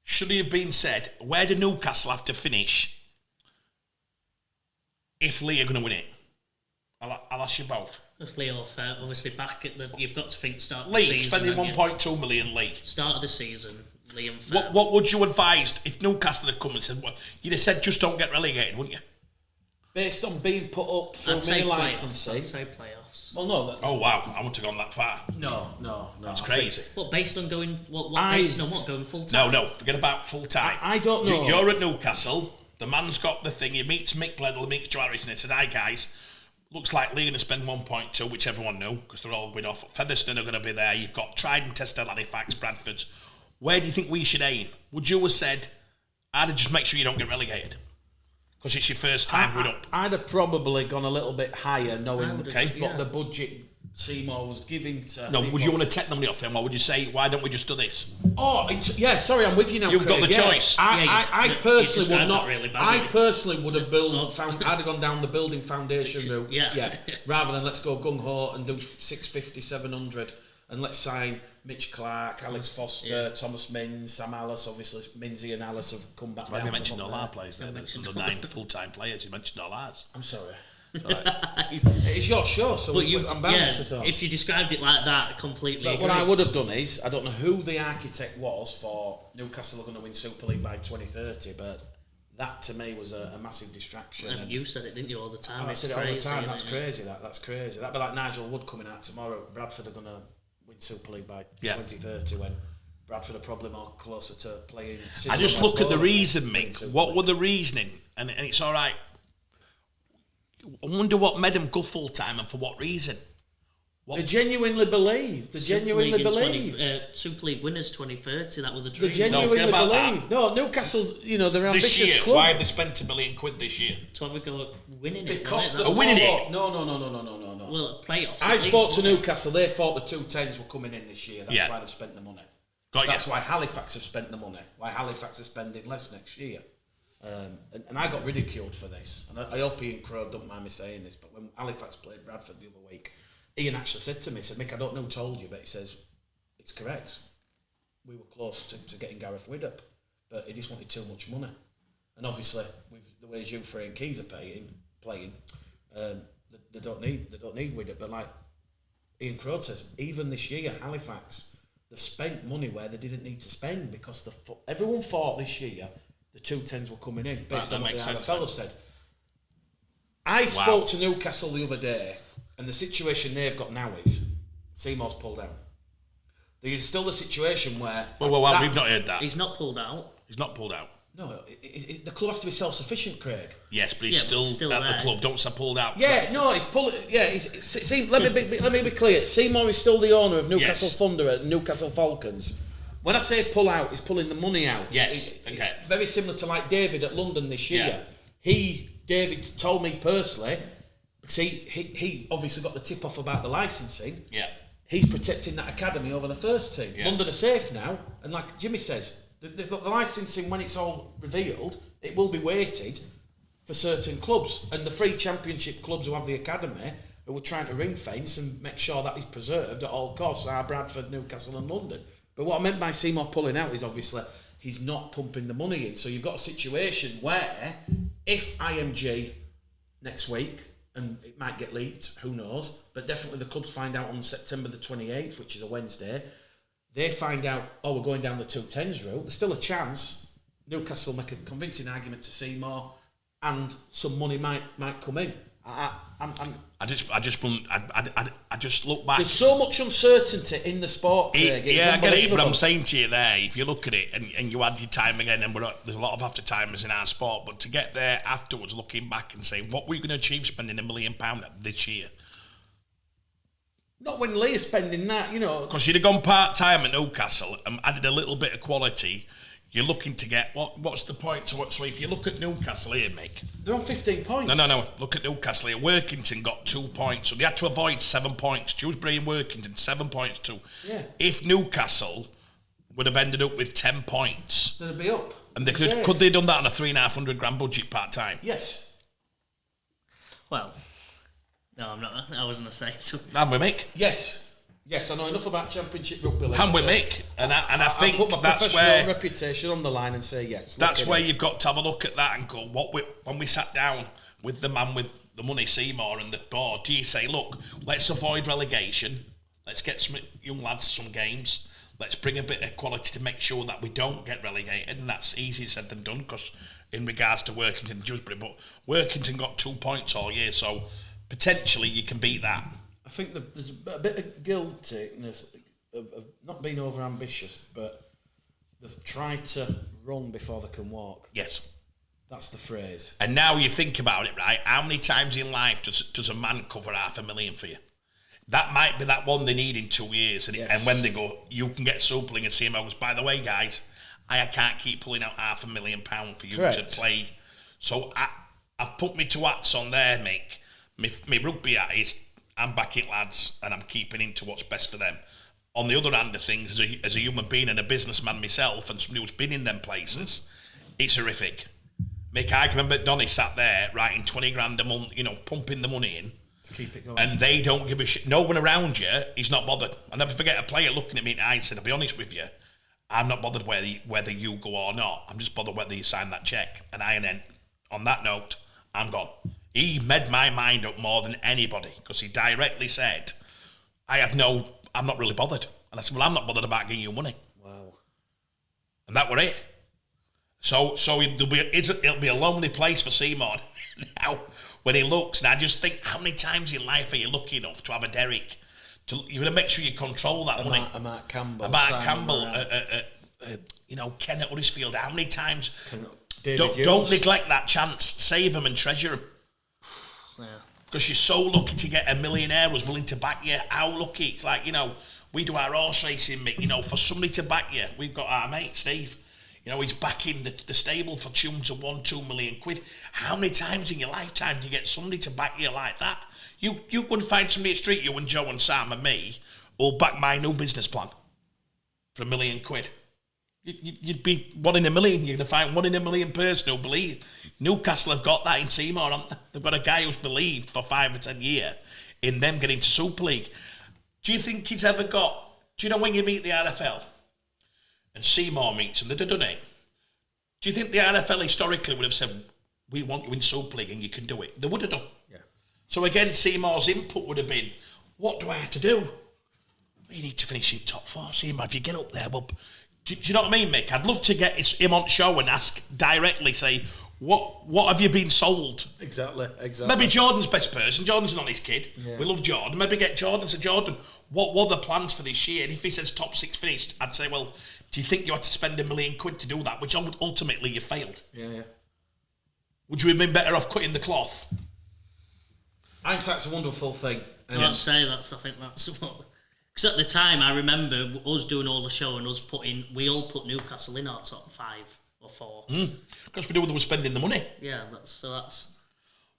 should it have been said, where do Newcastle have to finish if Lee are going to win it? I'll ask you both.
If Lee or Fair, obviously back at you've got to think start of the
Lee,
season.
spending 1.2 million, Lee.
Start of the season, Lee and Fair.
What would you advise if Newcastle had come and said, you'd have said just don't get relegated, wouldn't you?
Based on being put up for mini licensing.
I'd say playoffs.
Well, no.
Oh, wow, I wouldn't have gone that far.
No.
That's crazy.
What, based on going, based on what, going full-time?
No, forget about full-time.
I don't know.
You're at Newcastle, the man's got the thing, he meets Mick Gledel, he meets Joe Harris, and he said, hi guys, looks like Lee are going to spend 1.2, which everyone knew, because they're all going off. Featherstone are going to be there, you've got tried and tested Halifax, Bradford's. Where do you think we should aim? Would you have said, I'd just make sure you don't get relegated? Because it's your first time going up.
I'd have probably gone a little bit higher, knowing what the budget Seymour was giving to...
No, would you want to take the money off him, or would you say, why don't we just do this?
Sorry, I'm with you now,
You've
Craig.
got the choice.
I personally would not...
Really
I personally would have I'd have gone down the building foundation route. Yeah. Rather than let's go gung-ho and do 650, 700 and let's sign Mitch Clark, Alex Foster, Thomas Mins, Sam Alice. Obviously, Minsey and Alice have come back.
You mentioned all our players there. The 9 full-time players. You mentioned all ours.
I'm sorry. It's your show, so I'm bound to talk.
If you described it like that, completely.
But what I would have done is, I don't know who the architect was for Newcastle are going to win Super League by 2030, but that to me was a massive distraction.
And you said it, didn't you, all the time?
I said it all the time. That's crazy. That's crazy. That'd be like Nigel Wood coming out tomorrow. Bradford are going to win Super League by 2030 when Bradford are probably more closer to playing.
I just look at the reason, Mick. What were the reasoning? And it's all right. I wonder what made them go full time and for what reason.
They genuinely believe.
Super League winners 2030. That was the dream.
They genuinely believe. No, Newcastle. They're ambitious
this year,
club.
why have they spent £1 million this year?
To have a go at winning
because
it.
Winning it. No.
Well, playoffs.
I spoke to Newcastle. They thought the 210s were coming in this year. That's why they've spent the money. That's why Halifax have spent the money. Why Halifax are spending less next year. And I got ridiculed for this, and I hope Ian Crowe don't mind me saying this, but when Halifax played Bradford the other week, Ian actually said to me, he said, Mick, I don't know who told you, but he says, it's correct. We were close to getting Gareth Widdop, but he just wanted too much money. And obviously, with the ways you, Frey and Keys are playing, they don't need Widdop, but like Ian Crowe says, even this year, Halifax, they've spent money where they didn't need to spend because everyone thought this year the 210s were coming in based on what the other fellow said. I spoke to Newcastle the other day, and the situation they've got now is Seymour's pulled out. There is still the situation where...
Well, we've not heard that.
He's not pulled out.
He's not pulled out.
No, the club has to be self-sufficient, Craig.
Yes, but he's still at the club. Don't say pulled out.
Yeah, no, he's pulled... Yeah, let me be clear. Seymour is still the owner of Newcastle Thunder and Newcastle Falcons. When I say pull out, he's pulling the money out.
Yes, okay.
Very similar to like David at London this year. David told me personally, because he obviously got the tip off about the licensing.
Yeah.
He's protecting that academy over the first team.
Yeah.
London are safe now, and like Jimmy says, they've got the licensing when it's all revealed. It will be weighted for certain clubs, and the 3 championship clubs who have the academy, who are trying to ring fence and make sure that is preserved at all costs, are Bradford, Newcastle, and London. But what I meant by Seymour pulling out is obviously he's not pumping the money in. So you've got a situation where if IMG next week, and it might get leaked, who knows, but definitely the clubs find out on September the 28th, which is a Wednesday, they find out, we're going down the 210s route, there's still a chance Newcastle make a convincing argument to Seymour and some money might come in. I just look back. There's so much uncertainty in the sport, Craig.
I get it, but I'm saying to you there, if you look at it and you add your time again, and there's a lot of after timers in our sport, but to get there afterwards, looking back and saying, what were you going to achieve spending £1 million this year?
Not when Lee's spending that,
Because you'd have gone part-time at Newcastle and added a little bit of quality. You're looking to get what's the point? So if you look at Newcastle here, Mick,
they're on 15 points.
No. Look at Newcastle here. Workington got 2 points, so they had to avoid 7 points. Dewsbury and Workington 7 points too.
Yeah.
If Newcastle would have ended up with 10 points,
they'd be up.
And they could they have done that on a £3,500 budget part time?
Yes.
Well, no, I'm not. I was going to say so.
And we Mick.
Yes, I know enough about Championship Rugby League.
And we Mick, and I think
put my
that's
professional
where
reputation on the line and say yes.
That's where you've got to have a look at that and go. When we sat down with the man with the money, Seymour, and the board, do you say, look, let's avoid relegation, let's get some young lads some games, let's bring a bit of quality to make sure that we don't get relegated, and that's easier said than done because in regards to Workington and Dewsbury, but Workington got 2 points all year, so potentially you can beat that.
I think there's a bit of guiltiness of not being over ambitious, but they've tried to run before they can walk.
Yes.
That's the phrase.
And now you think about it, right? How many times in life does a man cover $500,000 for you? That might be that one they need in 2 years. And, and when they go, you can get Super League and see him goes, by the way, guys, I can't keep pulling out £500,000 for you to play. So I've put me 2 hats on there, Mick. My rugby hat is I'm backing lads and I'm keeping into what's best for them. On the other hand of things, as a human being and a businessman myself and somebody who's been in them places, it's horrific. Mick, I remember Donny sat there writing 20 grand a month, pumping the money in.
Keep it going.
And they don't give a shit. No one around you is not bothered. I never forget a player looking at me in the eye and said, I'll be honest with you, I'm not bothered whether you go or not. I'm just bothered whether you sign that cheque. And then, on that note, I'm gone. He made my mind up more than anybody because he directly said, I'm not really bothered. And I said, well, I'm not bothered about giving you money.
Wow.
And that were it. So it'll be a lonely place for Seymour now when he looks. And I just think, how many times in life are you lucky enough to have a Derek? You're going to make sure you control that money.
A Mark Campbell.
Ken at Huddersfield. How many times?
Don't
neglect that chance. Save them and treasure them. Because you're so lucky to get a millionaire who's willing to back you. How lucky. It's like, we do our horse racing, Mick. For somebody to back you. We've got our mate, Steve. He's backing the stable for tunes of 1-2 million quid. How many times in your lifetime do you get somebody to back you like that? You wouldn't find somebody at street, you and Joe and Sam and me, who'll back my new business plan for £1 million. You'd be 1 in a million. You're going to find 1 in a million person who'll believe. Newcastle have got that in Seymour, haven't they? They've got a guy who's believed for 5 or 10 years in them getting to Super League. Do you think he's ever got... Do you know when you meet the RFL and Seymour meets them, they'd have done it? Do you think the RFL historically would have said, we want you in Super League and you can do it? They would have done.
Yeah.
So again, Seymour's input would have been, what do I have to do? Well, you need to finish in top 4, Seymour. If you get up there, well... Do you know what I mean, Mick? I'd love to get him on show and ask directly, say, what have you been sold?
Exactly.
Maybe Jordan's best person. Jordan's not his kid. Yeah. We love Jordan. Maybe get Jordan. So Jordan, what were the plans for this year? And if he says top 6 finished, I'd say, well, do you think you had to spend £1 million to do that? Which ultimately you failed.
Yeah.
Would you have been better off cutting the cloth?
I think that's a wonderful thing.
I think that's what... Because at the time, I remember us doing all the show and us we all put Newcastle in our top 5 or 4.
Because we knew they were spending the money.
Yeah, that's...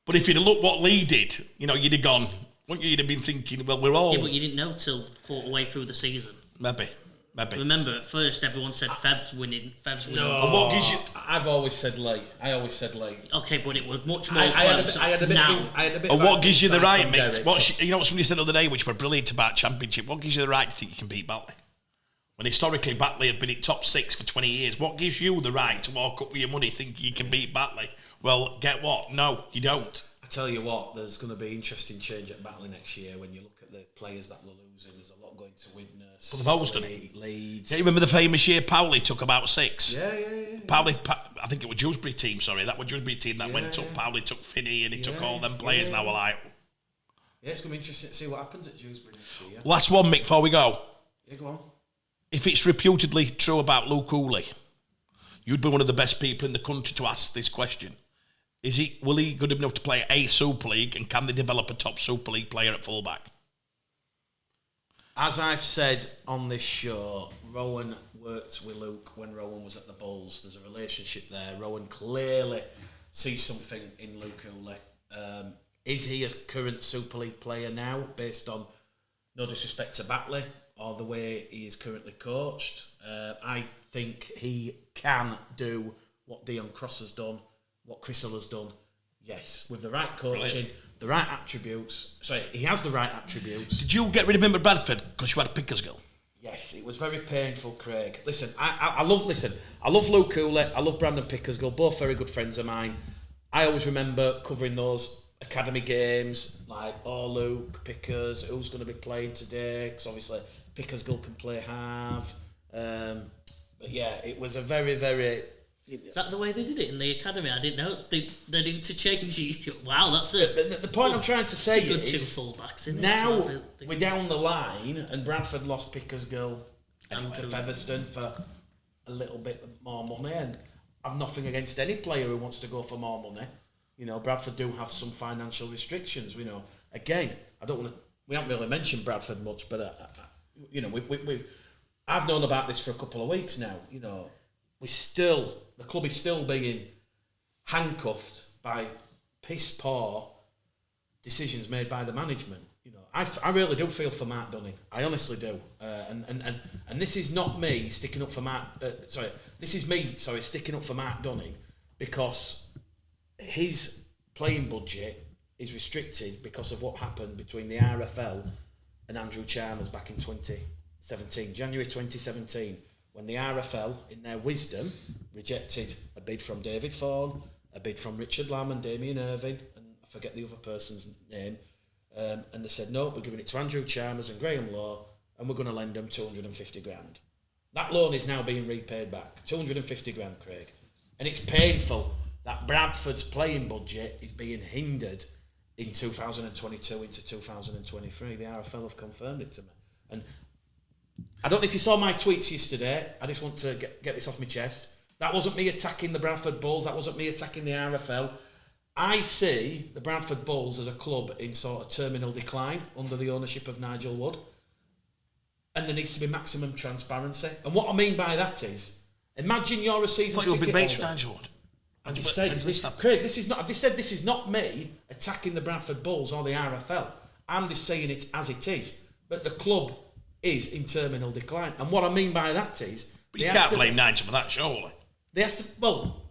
But if you'd have looked what Lee did, you'd have gone, wouldn't you? You'd have been thinking, well, we're all...
Yeah, but you didn't know till quarter way through the season.
Maybe.
Remember, at first, everyone said Fev's winning.
No. And what gives you...
I've always said Lee.
Okay, but it was much more
I had a bit
And what gives you the right, Mick? What somebody said the other day, which were brilliant about Championship, what gives you the right to think you can beat Batley? When historically Batley have been in top 6 for 20 years, what gives you the right to walk up with your money thinking you can beat Batley? Well, get what? No, you don't.
I tell you what, there's going to be interesting change at Batley next year when you look at the players that we're losing. There's a lot going to Widnes.
But they've always done it.
Leeds.
Yeah, you remember the famous year Powley took about 6?
Yeah.
I think it was Dewsbury team, sorry. That was Dewsbury team that went up. Powley took Finney and he took all them players. Now we're like...
Yeah, it's going to be interesting to see what happens at Dewsbury next year.
Last one, Mick, before we go.
Yeah, go on.
If it's reputedly true about Luke Cooley, you'd be one of the best people in the country to ask this question. Will he good enough to play a Super League, and can they develop a top Super League player at fullback?
As I've said on this show, Rowan worked with Luke when Rowan was at the Bulls. There's a relationship there. Rowan clearly sees something in Luke Cooley. Is he a current Super League player now, based on, no disrespect to Batley, or the way he is currently coached? I think he can do what Dion Cross has done, what Chris Hill has done. Yes, with the right coaching, brilliant. The right attributes. Sorry, he has the right attributes.
Did you get rid of him at Bradford because you had Pickersgill?
Yes, it was very painful, Craig. Listen, I love Luke Cooley, I love Brandon Pickersgill, both very good friends of mine. I always remember covering those academy games, like, Luke, Pickers, who's going to be playing today? Because obviously Pickersgill can play half. But yeah, it was a very, very...
Is that the way they did it in the academy? I didn't know. They did to change it. Wow, that's it.
The point I'm trying to say
good
is,
two fullbacks, isn't
now
it?
we're down the line, and Bradford lost Pickersgill to Featherstone for a little bit more money, and I've nothing against any player who wants to go for more money. Bradford do have some financial restrictions. Again, I don't want to. We haven't really mentioned Bradford much, but I've known about this for a couple of weeks now. The club is still being handcuffed by piss poor decisions made by the management. I really do feel for Mark Dunning. I honestly do. And this is not me sticking up for Mark. This is me sticking up for Mark Dunning, because his playing budget is restricted because of what happened between the RFL and Andrew Chalmers back in 2017, January 2017, when the RFL, in their wisdom, rejected a bid from David Vaughan, a bid from Richard Lamb and Damien Irvine, and I forget the other person's name, and they said, no, we're giving it to Andrew Chalmers and Graham Law, and we're going to lend them 250 grand. That loan is now being repaid back, 250 grand, Craig. And it's painful that Bradford's playing budget is being hindered in 2022 into 2023. The RFL have confirmed it to me. And I don't know if you saw my tweets yesterday. I just want to get this off my chest. That wasn't me attacking the Bradford Bulls. That wasn't me attacking the RFL. I see the Bradford Bulls as a club in sort of terminal decline under the ownership of Nigel Wood. And there needs to be maximum transparency. And what I mean by that is, imagine you're a season ticket holder.
You'll be based on Nigel Wood.
I just said, Craig, this is not me attacking the Bradford Bulls or the RFL. I'm just saying it as it is. But the club is in terminal decline. And what I mean by that is...
But you can't blame Nigel for that, surely.
There has to... Well,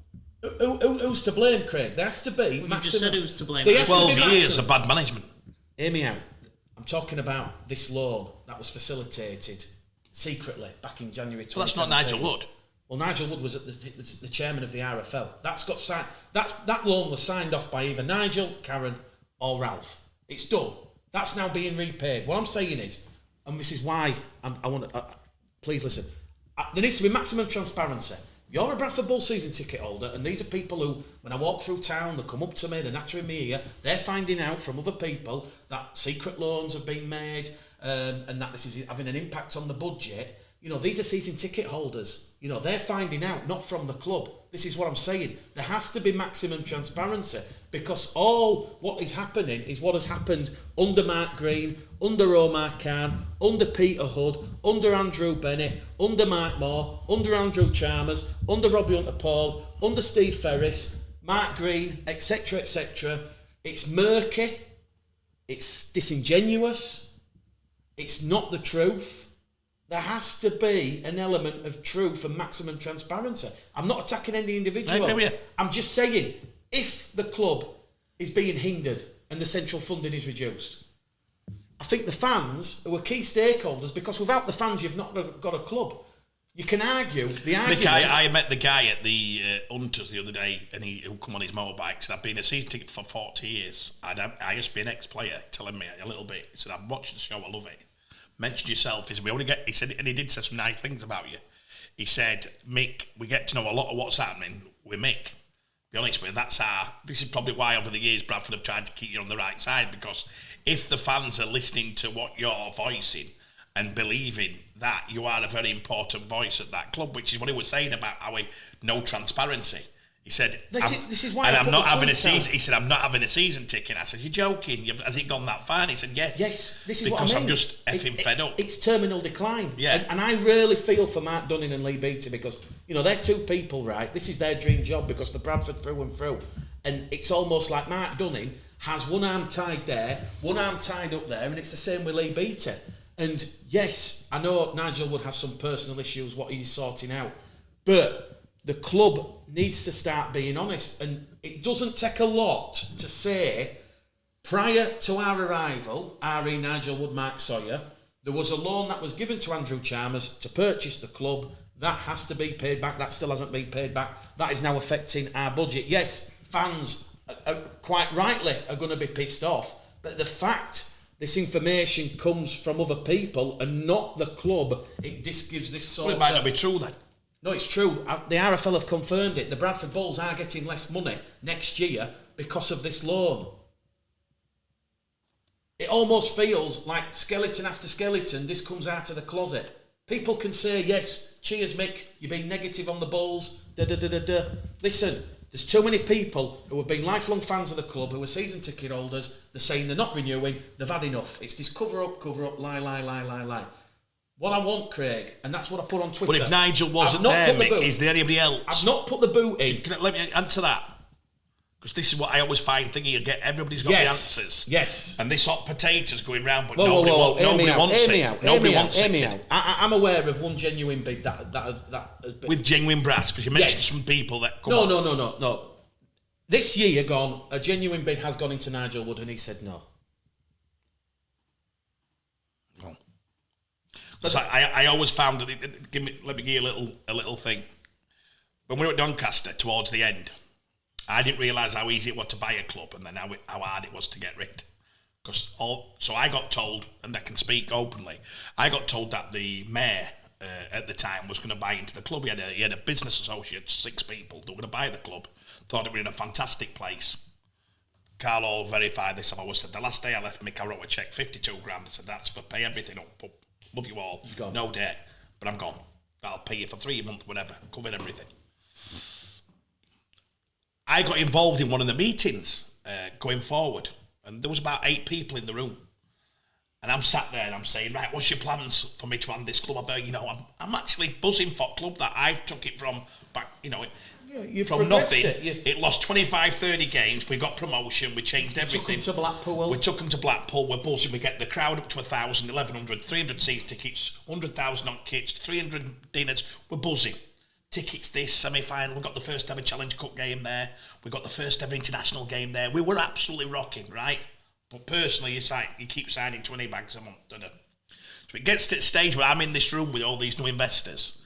who's to blame, Craig? There has to be...
Well, you just said who's to blame.
12 years of bad management.
Hear me out. I'm talking about this loan that was facilitated secretly back in January 2017.
Well, that's not Nigel Wood.
Well, Nigel Wood was the chairman of the RFL. That loan was signed off by either Nigel, Karen, or Ralph. It's done. That's now being repaid. What I'm saying is, and this is why I want to... please listen. There needs to be maximum transparency. You're a Bradford Bull season ticket holder, and these are people who, when I walk through town, they come up to me, they're nattering me ear, they're finding out from other people that secret loans have been made, and that this is having an impact on the budget. You know, these are season ticket holders. You know, they're finding out, not from the club. This is what I'm saying. There has to be maximum transparency, because all what is happening is what has happened under Mark Green, under Omar Khan, under Peter Hood, under Andrew Bennett, under Mark Moore, under Andrew Chalmers, under Robbie Hunter-Paul, under Steve Ferris, Mark Green, etc., etc. It's murky. It's disingenuous. It's not the truth. There has to be an element of truth and maximum transparency. I'm not attacking any individual. I'm just saying, if the club is being hindered and the central funding is reduced, I think the fans, who are key stakeholders, because without the fans you've not got a club. You can argue the argument.
Mick, I met the guy at the Hunters the other day, and he'll come on his motorbike. Said, I've been a season ticket for 40 years. I used to be an ex-player, telling me a little bit. He said, I've watched the show, I love it. Mentioned yourself. He said, and he did say some nice things about you. He said, Mick, we get to know a lot of what's happening with Mick. Be honest with you, this is probably why over the years Bradford have tried to keep you on the right side, because if the fans are listening to what you're voicing and believing that you are a very important voice at that club, which is what he was saying about how no transparency. He said,
this is why
I'm not having a season. He said, I'm not having a season ticket. I said, you're joking. Has it gone that far? And he said, yes.
Yes, this is
because
what I mean.
I'm just effing fed up.
It's terminal decline.
Yeah.
And I really feel for Mark Dunning and Lee Beattie, because, you know, they're two people, right? This is their dream job, because they're Bradford through and through. And it's almost like Mark Dunning has one arm tied there, one arm tied up there, and it's the same with Lee Beattie. And yes, I know Nigel Wood has some personal issues, what he's sorting out. But the club needs to start being honest, and it doesn't take a lot to say, prior to our arrival, R.E. Nigel Wood, Mark Sawyer, there was a loan that was given to Andrew Chalmers to purchase the club. That has to be paid back. That still hasn't been paid back. That is now affecting our budget. Yes, fans, quite rightly, are going to be pissed off, but the fact this information comes from other people and not the club, it just gives this sort of...
Well, it might not be true then.
No, it's true. The RFL have confirmed it. The Bradford Bulls are getting less money next year because of this loan. It almost feels like skeleton after skeleton, this comes out of the closet. People can say, yes, cheers Mick, you've been negative on the Bulls, da-da-da-da-da. Listen, there's too many people who have been lifelong fans of the club, who are season ticket holders, they're saying they're not renewing, they've had enough. It's this cover up, lie. What I want, Craig, and that's what I put on Twitter.
But if Nigel wasn't there, Mick, is there anybody else?
I've not put the boot in.
Let me answer that. Because this is what I always find thinking. Everybody's got the answers.
Yes.
And this hot potatoes going round, but
nobody wants
it. Nobody wants it.
I'm aware of one genuine bid that has been...
With genuine brass, because you mentioned some people that come on.
No. This year gone, a genuine bid has gone into Nigel Wood and he said no.
Because I always found that let me give you a little thing. When we were at Doncaster towards the end, I didn't realise how easy it was to buy a club and then how hard it was to get rid. So I got told, and I can speak openly, I got told that the mayor at the time was going to buy into the club. He had a business associate, 6 people, that were going to buy the club. Thought it was in a fantastic place. Carlo verified this. I always said, the last day I left Mick, I wrote a cheque, 52 grand. I said, that's for pay everything up. Love you all. No debt. But I'm gone. I'll pay you for 3 months, whatever. Cover everything. I got involved in one of the meetings going forward. And there was about 8 people in the room. And I'm sat there and I'm saying, right, what's your plans for me to hand this club? I'm actually buzzing for a club that I took it from back, from nothing. It lost 25, 30 games. We got promotion. We changed everything. We took them to Blackpool. We're buzzing. We get the crowd up to 1,000, 1,100, 300 seats tickets, 100,000 on kits, 300 dinners. We're buzzing. Tickets this, semi-final. We got the first ever Challenge Cup game there. We got the first ever international game there. We were absolutely rocking, right? But personally, you keep signing 20 bags a month. So it gets to the stage where I'm in this room with all these new investors.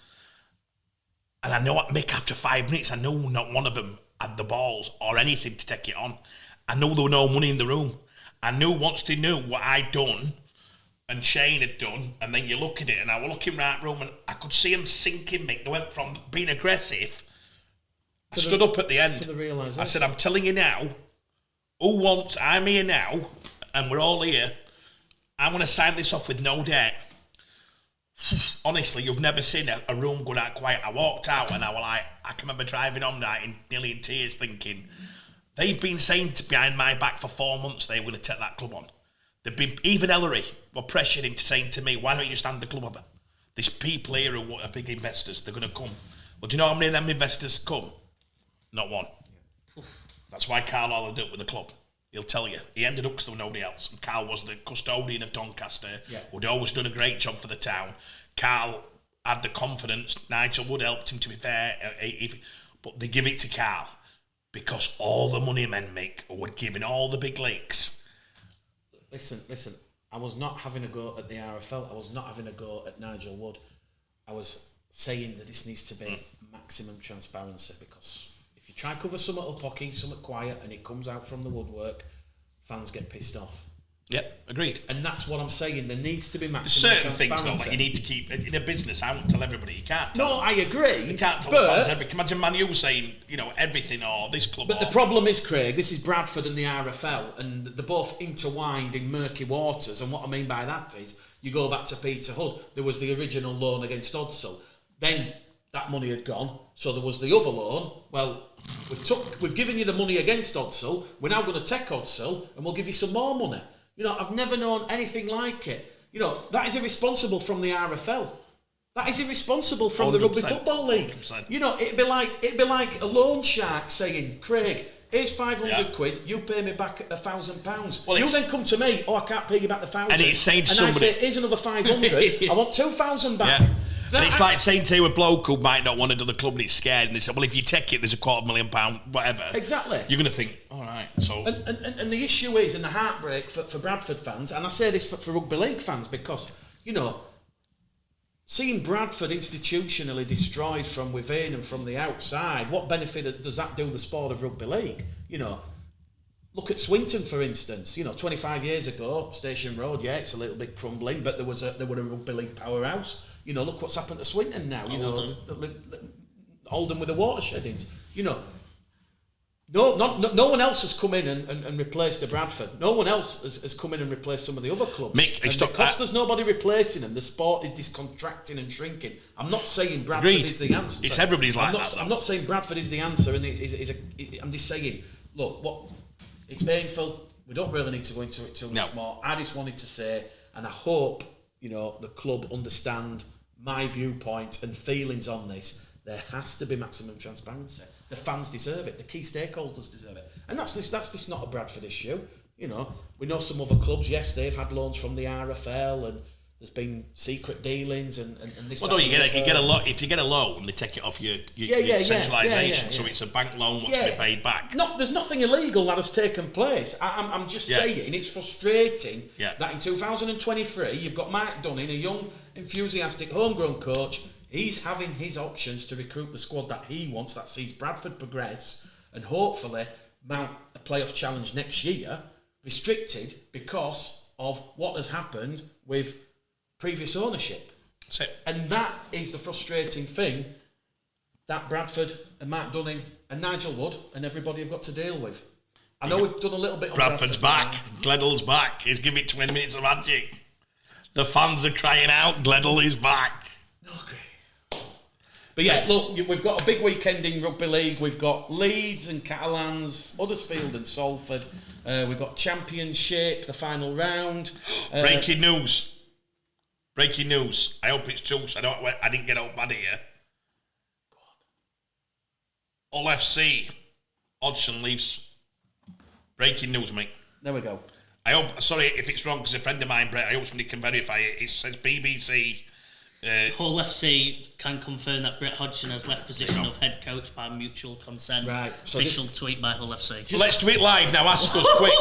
And I know what Mick, after 5 minutes, I know not one of them had the balls or anything to take it on. I know there was no money in the room. I knew once they knew what I'd done and Shane had done, and then you look at it, and I was looking right room, and I could see them sinking, Mick. They went from being aggressive. I stood up at the end.
To the realisation.
I said, I'm telling you now, I'm here now, and we're all here. I'm going to sign this off with no debt. Honestly, you've never seen a room go that quiet. I walked out and I was like, I can remember driving home that nearly in tears thinking, they've been saying behind my back for 4 months they were going to take that club on. They've been, even Ellery were pressuring him to saying to me, why don't you just hand the club over? There's people here who are big investors, they're going to come. Well, do you know how many of them investors come? Not one. That's why Carl ended up with the club. He'll tell you. He ended up because there was nobody else. And Carl was the custodian of Doncaster, who'd always done a great job for the town. Carl had the confidence. Nigel Wood helped him, to be fair. But they give it to Carl because all the money men make were giving all the big leaks.
Listen. I was not having a go at the RFL. I was not having a go at Nigel Wood. I was saying that this needs to be maximum transparency, because if you try to cover something up or keep something quiet and it comes out from the woodwork, fans get pissed off.
Yep, agreed.
And that's what I'm saying. There needs to be maximum
certain
transparency.
Things, though, that you need to keep in a business. I won't tell everybody. You can't tell.
No, I agree.
You can't tell the fans everything. Imagine Man U saying, everything, or this club.
But the problem is, Craig, this is Bradford and the RFL, and they're both intertwined in murky waters. And what I mean by that is, you go back to Peter Hood. There was the original loan against Odsall. Then that money had gone, so there was the other loan. Well, we've given you the money against Odsall. We're now going to take Odsall, and we'll give you some more money. I've never known anything like it. That is irresponsible from the RFL. That is irresponsible from the Rugby Football League.
100%.
It'd be like a loan shark saying, Craig, here's 500 quid, you pay me back £1,000. Well, you then come to me, I can't pay you back the 1,000.
And it's saying to somebody,
I say, here's another 500, I want 2,000 back.
Yeah. And it's like saying to a bloke who might not want to do the club and he's scared, and they say, well, if you take it, there's £250,000, whatever.
Exactly.
You're going to think, all right, so...
And the issue is, and the heartbreak for Bradford fans, and I say this for Rugby League fans, because, seeing Bradford institutionally destroyed from within and from the outside, what benefit does that do the sport of Rugby League? Look at Swinton, for instance. 25 years ago, Station Road, it's a little bit crumbling, but there were a Rugby League powerhouse. Look what's happened to Swinton now. Oldham with the watershed. No one else has come in and replaced the Bradford. No one else has come in and replaced some of the other clubs.
Mick,
because there's nobody replacing them, the sport is contracting and shrinking. I'm not saying Bradford is the answer.
It's everybody's like that.
I'm not saying Bradford is the answer, and I'm just saying, look, it's painful. We don't really need to go into it too much more. I just wanted to say, and I hope the club understand my viewpoint and feelings on this. There has to be maximum transparency. The fans deserve it. The key stakeholders deserve it. And that's just not a Bradford issue. We know some other clubs, yes, they've had loans from the RFL and there's been secret dealings and this.
Well, no, you get a lot. If you get a loan, they take it off your centralisation, so it's a bank loan what's to be paid back.
There's nothing illegal that has taken place. I'm just saying it's frustrating that in 2023 you've got Mark Dunning, a young, enthusiastic, homegrown coach. He's having his options to recruit the squad that he wants, that sees Bradford progress and hopefully mount a playoff challenge next year, restricted because of what has happened with previous ownership. And that is the frustrating thing that Bradford and Mark Dunning and Nigel Wood and everybody have got to deal with. I know we've done a little bit on
Bradford's back. Gledall's back. He's giving it 20 minutes of magic. The fans are crying out, Gledall is back.
Okay. But yeah, look, we've got a big weekend in Rugby League. We've got Leeds and Catalans, Huddersfield and Salford. We've got Championship, the final round.
Breaking news. I hope it's true, so I didn't get out bad here. All FC. Hodgson leaves. Breaking news, mate.
There we go.
I hope, sorry if it's wrong, because a friend of mine, Brett, I hope somebody can verify it. It says BBC.
Hull FC can confirm that Brett Hodgson has left position of head coach by mutual consent.
Right. So
Official tweet by Hull FC.
So let's do it live now. Ask us quick.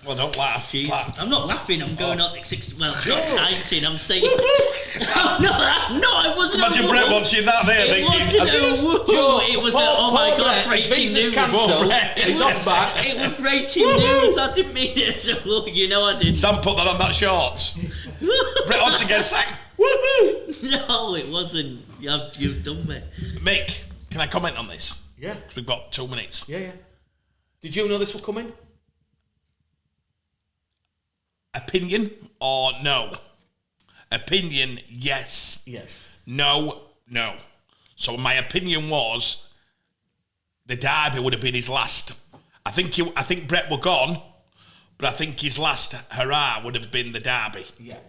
Well, don't laugh.
I'm not laughing. I'm going on. It's exciting. I'm saying. No, I wasn't.
Imagine Brett watching that there.
It was oh my god, breaking news.
He's off back.
It was breaking news. I didn't mean it. So, I didn't.
Sam put that on that shorts. Brett Hodgson gets sacked. Woohoo!
No, it wasn't. You've done me.
Mick, can I comment on this?
Yeah.
Because we've got 2 minutes.
Yeah. Did you know this was coming?
Opinion or no? Opinion, yes.
Yes.
No. So my opinion was the derby would have been his last. I think Brett were gone, but I think his last hurrah would have been the derby.
Yeah.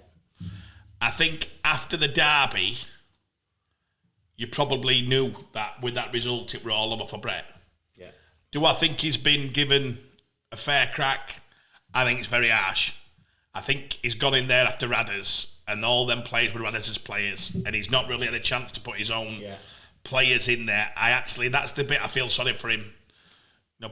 I think after the derby, you probably knew that with that result it were all over for Brett.
Yeah.
Do I think he's been given a fair crack? I think it's very harsh. I think he's gone in there after Radders, and all them players were Radders' players, and he's not really had a chance to put his own players in there. That's the bit I feel sorry for him.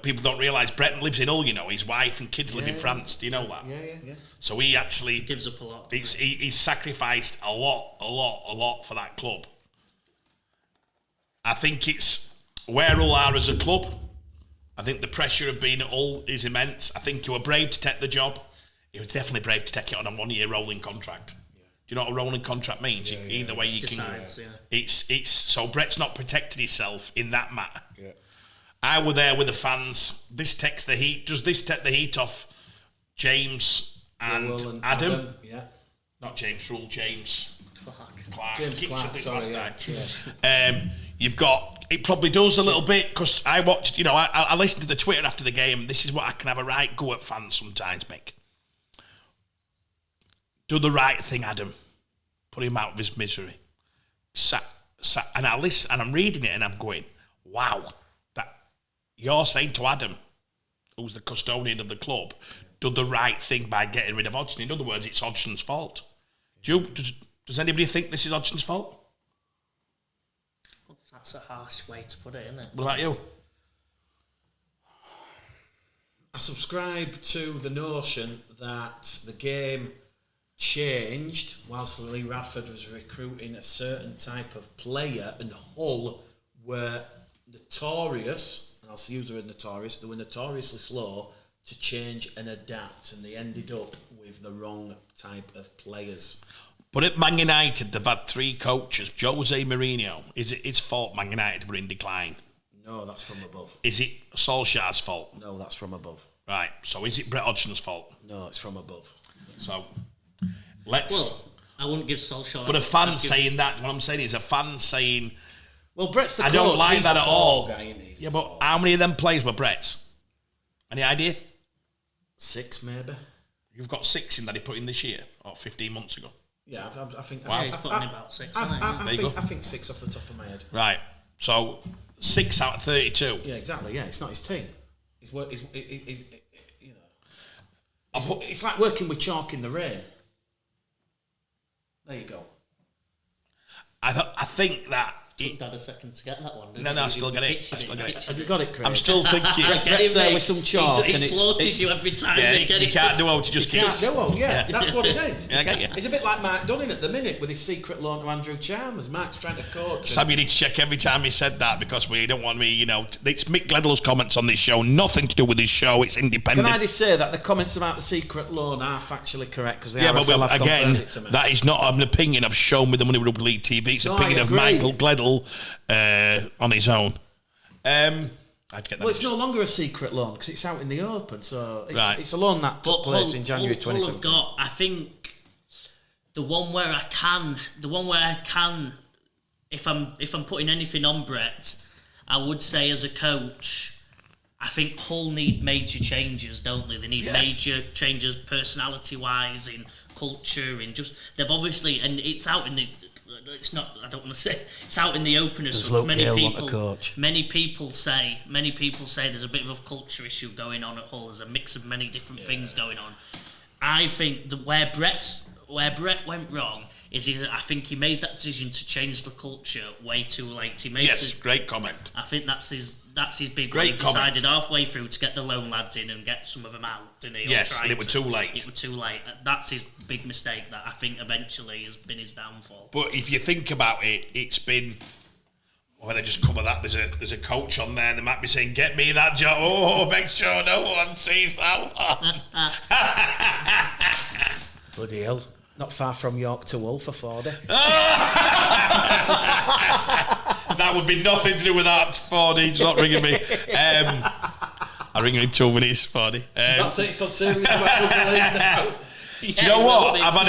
People don't realise Breton lives in Hull, his wife and kids live in France. Do you know that?
Yeah.
So he actually
gives up a lot.
He's sacrificed a lot for that club. I think it's where Hull are as a club. I think the pressure of being at Hull is immense. I think you were brave to take the job. He was definitely brave to take it on a 1 year rolling contract. Yeah. Do you know what a rolling contract means? Either way you
Decides,
can. Yeah. It's so Brett's not protected himself in that matter.
Yeah.
I were there with the fans. This takes the heat. Does this take the heat off James and Adam?
Yeah.
Not James Rule, James Clark.
James
Kicks
Clark,
at this
sorry,
last
yeah.
time. You've got, it probably does a little bit, because I watched, I listened to the Twitter after the game. This is what I can have a right go at fans sometimes, Mick. Do the right thing, Adam. Put him out of his misery. And I listen, and I'm reading it, and I'm going, wow. You're saying to Adam, who's the custodian of the club, do the right thing by getting rid of Hodgson. In other words, it's Hodgson's fault. Does anybody think this is Hodgson's fault?
That's a harsh way to put it, isn't it?
What about you?
I subscribe to the notion that the game changed whilst Lee Radford was recruiting a certain type of player, and Hull were notorious, and I'll use the word notorious, they were notoriously slow to change and adapt, and they ended up with the wrong type of players.
But at Man United, they've had 3 coaches. Jose Mourinho, is it his fault Man United were in decline?
No, that's from above.
Is it Solskjaer's fault?
No, that's from above.
Right, so is it Brett Hodgson's fault?
No, it's from above.
So, let's...
Well, I wouldn't give Solskjaer...
But a fan saying that, what I'm saying is a fan saying...
Well, Brett's the coach.
I don't like that at all.
Yeah,
but how many of them players were Brett's? Any idea?
6, maybe.
You've got 6 in that he put in this year, or 15 months ago.
Yeah, I think...
Wow.
He's putting about 6, isn't he?
I think 6 off the top of my head.
Right, so 6 out of 32.
Yeah, exactly, yeah. It's not his team. It's like working with chalk in the rain. There you go.
I think that.
Took Dad a second to get that one.
No, I still get it.
Have you got it, Craig?
I'm still thinking.
Brett's there with some chalk.
He slaughters you every time.
Yeah, you can't do out to just kiss.
That's what it is.
Yeah, I get you.
It's a bit like Mark Dunning at the minute with his secret loan to Andrew Chalmers. Mark's trying to coach.
Sam, you need to check every time he said that because we don't want me, it's Mick Gledlow's comments on this show, nothing to do with this show, it's independent.
Can I just say that the comments about the secret loan are factually correct because the RFL
but
have
again,
confirmed it to me.
that is not an opinion of Show Me the Money Rugby League TV, it's an opinion of Michael Gledl on his own.
It's no longer a secret loan because it's out in the open, so it's a loan that took place in January 2017.
I think the one where I can, if I'm putting anything on Brett, I would say as a coach, I think Hull need major changes, don't they? They need major changes personality-wise, in culture, in just they've obviously, and it's out in the. It's not. I don't want to say it's out in the open as such. Many people say there's a bit of a culture issue going on at Hull. There's a mix of many different things going on. I think where Brett went wrong is I think he made that decision to change the culture way too late.
Great comment.
I think that's his big
great
one. He decided halfway through to get the loan lads in and get some of them out, didn't he?
And it was too late.
It was too late. That's his big mistake that I think eventually has been his downfall.
But if you think about it, it's been. When I just cover that, there's a coach on there. They might be saying, "Get me that job." Oh, make sure no one sees that one.
Bloody hell! Not far from York to Hull for 40.
That would be nothing to do with that. 40, he's not ringing me. I'll ring him in 2 minutes, 40.
That's it. It's on serious about Rugby League now.
Do you know what? I've had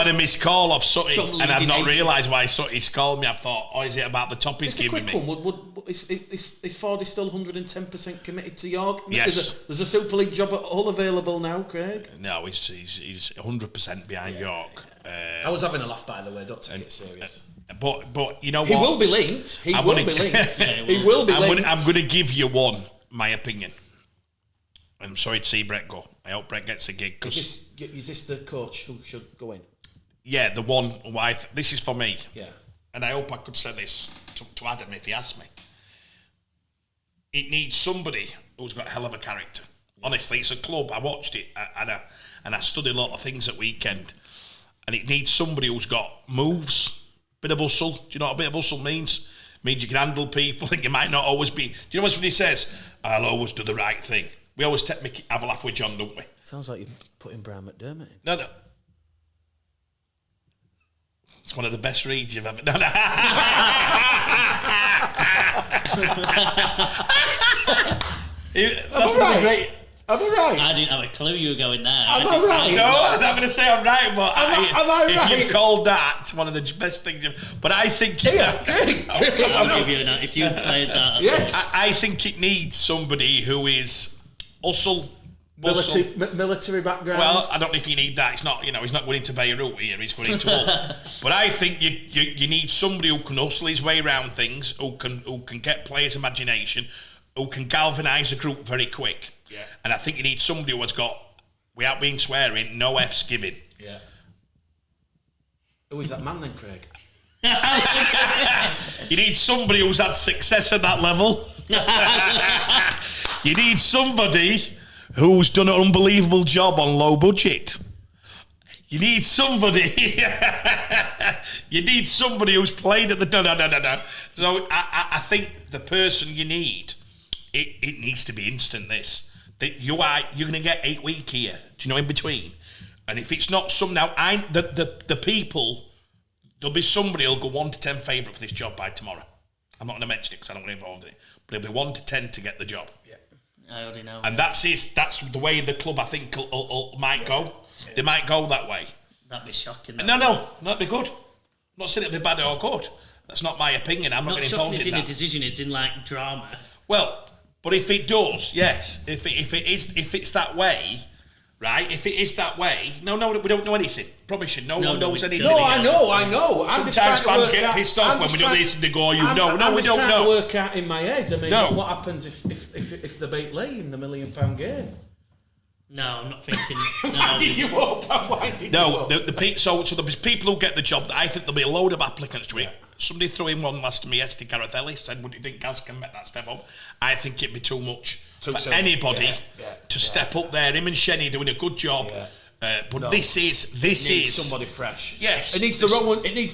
a missed call off Sutty, and I've not realised why Sutty's called me. I thought, is it about the top he's giving me?
Is Fordy still 110% committed to York?
Yes.
There's a Super League job at Hull available now, Craig.
No, he's 100% behind York.
I was having a laugh, by the way. Don't take it serious.
But you know what?
He will be linked. He will be linked.
I'm going to give you my opinion. I'm sorry to see Brett go. I hope Brett gets a gig.
Is this the coach who should go in?
Yeah, the one who this is for me.
Yeah. And
I hope I could say this to Adam if he asked me. It needs somebody who's got a hell of a character. Honestly, it's a club. I watched it and I studied a lot of things at weekend. And it needs somebody who's got moves, bit of hustle. Do you know what a bit of hustle means? It means you can handle people and you might not always be. Do you know what somebody says? I'll always do the right thing. We always have a laugh with John, don't we?
Sounds like you're putting Brian McDermott in.
No. It's one of the best reads you've ever done. That's
great. Am I right?
I didn't have a clue you were going there.
Am I right?
No, I'm not going to say I'm right, but
am I right?
If you've called that one of the best things but I think...
Great.
I'll give you an if you played that.
Yes.
I think it needs somebody who is hustle,
military background.
Well, I don't know if you need that. It's not, he's not going into Beirut here. He's going into Hull. But I think you need somebody who can hustle his way around things, who can get players' imagination, who can galvanise a group very quick. Yeah. And I think you need somebody who has got, without being swearing, no F's given.
Yeah. Who is that man then, Craig?
You need somebody who's had success at that level. You need somebody who's done an unbelievable job on low budget. You need somebody. You need somebody who's played at the no. So I think the person you need, it needs to be instant. This that you're going to get 8 weeks here. Do you know in between? And if it's not some now, the people, there'll be somebody who'll go 1 to 10 favourite for this job by tomorrow. I'm not going to mention it because I don't want to get involved in it. But it'll be 1 to 10 to get the job. Yeah,
I already know.
And that's the way the club I think might go. Yeah. They might go that way.
That'd be shocking.
No, that'd be good. I'm not saying it'd be bad or good. That's not my opinion. I'm not getting involved in that.
It's in a decision. It's in like drama.
Well, but if it does, yes. If it's that way, right? If it is that way, no, we don't know anything. Promise you, no one knows anything.
No, I know.
Sometimes fans get pissed off when we do this and they go, we don't know.
I'm just trying to work out in my head. I mean, what happens if they beat Lee in the £1 million game?
No, I'm not thinking.
Why did you up? Why did you up?
So there's people who get the job. I think there'll be a load of applicants to it. Somebody threw in one last to me yesterday, Gareth Ellis, said, would you think Gaz can make that step up? I think it'd be too much for anybody to step up there. Him and Shenny doing a good job. This is
somebody fresh.
Yes.
It needs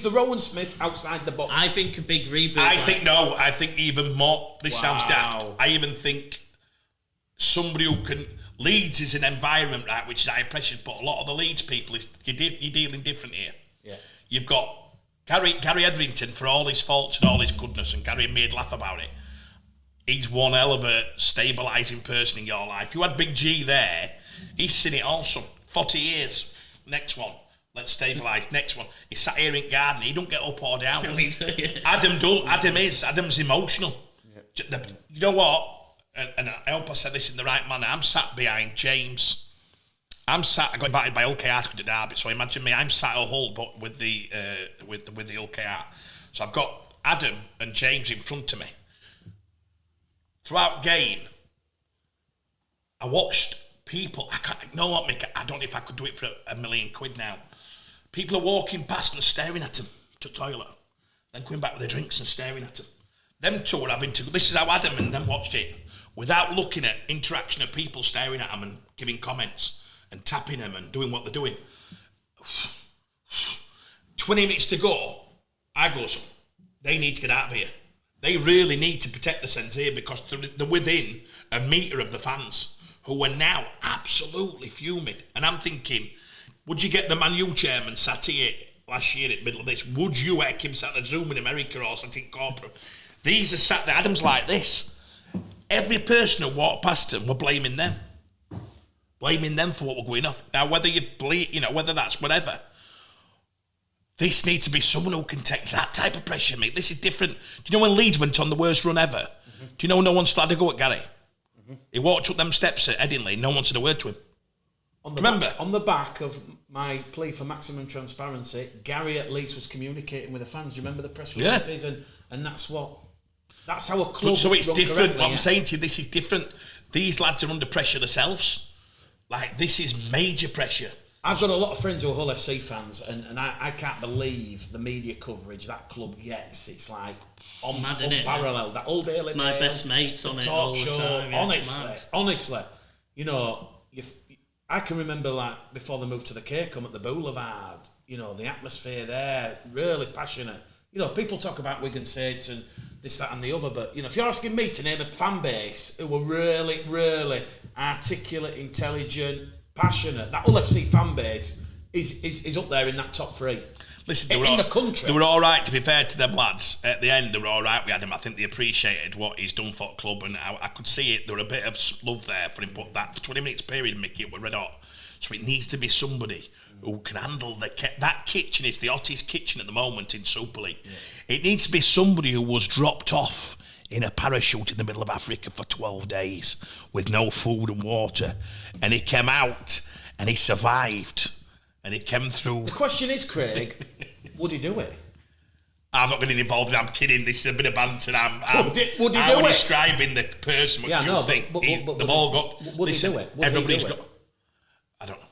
the Rowan Smith outside the box.
I think a big rebuild.
I think even more. This sounds daft. I even think somebody who can. Leeds is an environment, right, which is high pressure, but a lot of the Leeds people you're dealing different here.
Yeah.
You've got Gary Etherington, for all his faults and all his goodness, and Gary made laugh about it. He's one hell of a stabilising person in your life. You had Big G there, he's seen it also. 40 years. Next one. Let's stabilise. Next one. He sat here in garden. He don't get up or down.
No, he don't, yeah.
Adam's emotional. Yeah. You know what? And I hope I said this in the right manner. I'm sat behind James. I got invited by LKR to go to Derby, so imagine me. I'm sat at Hull, but with the LKR. So I've got Adam and James in front of me. Throughout game, I watched people. You know what, Mick? I don't know if I could do it for £1 million now. People are walking past and staring at them to the toilet, then coming back with their drinks and staring at them. Them two are having to. This is how Adam and them watched it, without looking at interaction of people staring at them and giving comments and tapping them and doing what they're doing. 20 minutes to go, I go, so they need to get out of here. They really need to protect the Sens here because they're within a metre of the fans who are now absolutely fuming. And I'm thinking, would you get the Man U chairman sat here last year at the middle of this? Would you heck him sat at Zoom in America or sat in corporate? These are sat there, Adam's like this. Every person who walked past them were blaming them. Blaming them for what were going on. Now, whether whether that's whatever, this needs to be someone who can take that type of pressure, mate. This is different. Do you know when Leeds went on the worst run ever? Mm-hmm. Do you know no one started to go at Gary? Mm-hmm. He walked up them steps at Headingley, no one said a word to him.
On the back of my plea for maximum transparency, Gary at least was communicating with the fans. Do you remember the press releases? Yeah. And that's how a club.
So it's different. What I'm saying to you, this is different. These lads are under pressure themselves. Like, this is major pressure.
I've got a lot of friends who are Hull FC fans, and I can't believe the media coverage that club gets. It's like unparalleled. That old Daily
My
Mail,
best mates on it all the time.
Honestly, you know, I can remember like before they moved to the Caircombe at the Boulevard. You know, the atmosphere there, really passionate. You know, people talk about Wigan Saints and this, that, and the other, but you know, if you're asking me to name a fan base who were really, really articulate, intelligent, passionate, that Hull FC fan base is up there in that top three.
Listen,
the country.
They were all right, to be fair to them lads. At the end, they were all right with Adam. I think they appreciated what he's done for the club, and I could see it. There were a bit of love there for him, but that 20 minutes period, Mickey, it were red hot. So it needs to be somebody who can handle that kitchen. Is the hottest kitchen at the moment in Super League. Yeah. It needs to be somebody who was dropped off in a parachute in the middle of Africa for 12 days with no food and water, and he came out and he survived and he came through.
The question is, Craig, would he do it?
I'm not getting involved. I'm kidding. This is a bit of banter.
Would he do
I'm
it?
describing the person. Which you think the ball got.
Would he do it?
Everybody's got. I don't know.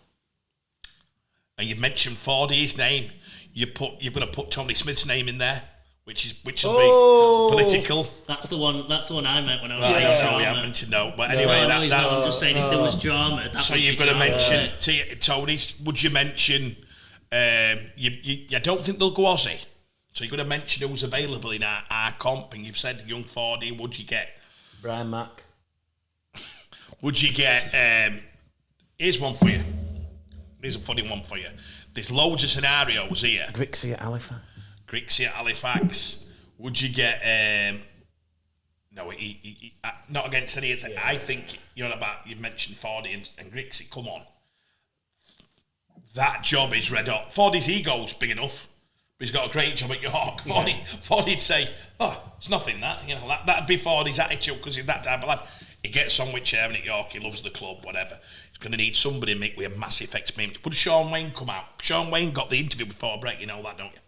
And you've mentioned Fordy's name. You're going to put Tony Smith's name in there, which will be political.
That's the one I meant when I was
saying
drama.
We haven't mentioned no, but anyway,
that's just saying if there was drama.
So you've got to mention Tony's. Would you mention? I don't think they'll go Aussie. So you've got to mention who's available in our comp, and you've said young Fordy. Would you get
Brian Mack?
Would you get? Here's one for you. Here's a funny one for you. There's loads of scenarios here.
Grixie at Halifax.
Would you get? No, he not against any of that. Yeah. I think you've mentioned Fordy and Grixie. Come on, that job is red hot. Fordy's ego's big enough. But he's got a great job at York. Fordy'd say, "Oh, it's nothing that." That'd be Fordy's attitude because he's that type of lad. He gets on with chairman at York. He loves the club. Whatever. He's going to need somebody with a massive experience. Would Sean Wayne come out? Sean Wayne got the interview before break. You know that, don't you?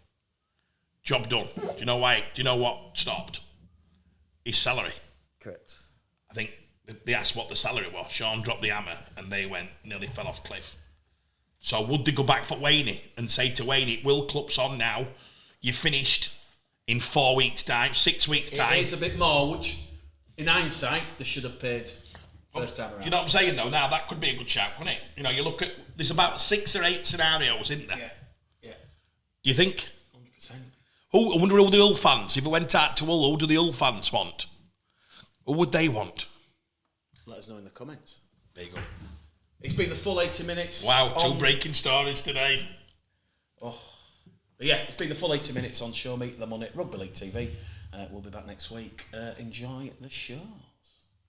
Job done. Do you know why? Do you know what stopped? His salary.
Correct.
I think They asked what the salary was. Sean dropped the hammer and they nearly fell off cliff. So would they go back for Wayne and say to Wayne, Will Club's on now, you finished in 4 weeks' time, 6 weeks' time.
It is a bit more, which in hindsight they should have paid first time around.
You know what I'm saying though? Now that could be a good shout, couldn't it? You know, you look at, there's about 6 or 8 scenarios, isn't there?
Yeah.
Do you think?
100%.
I wonder who the Hull fans, if it went out to Hull, who do the Hull fans want? Who would they want?
Let us know in the comments.
There you go.
It's been the full 80 minutes.
Wow, 2 breaking stories today.
But yeah, it's been the full 80 minutes on Show Me the Money, Rugby League TV. We'll be back next week. Enjoy the show.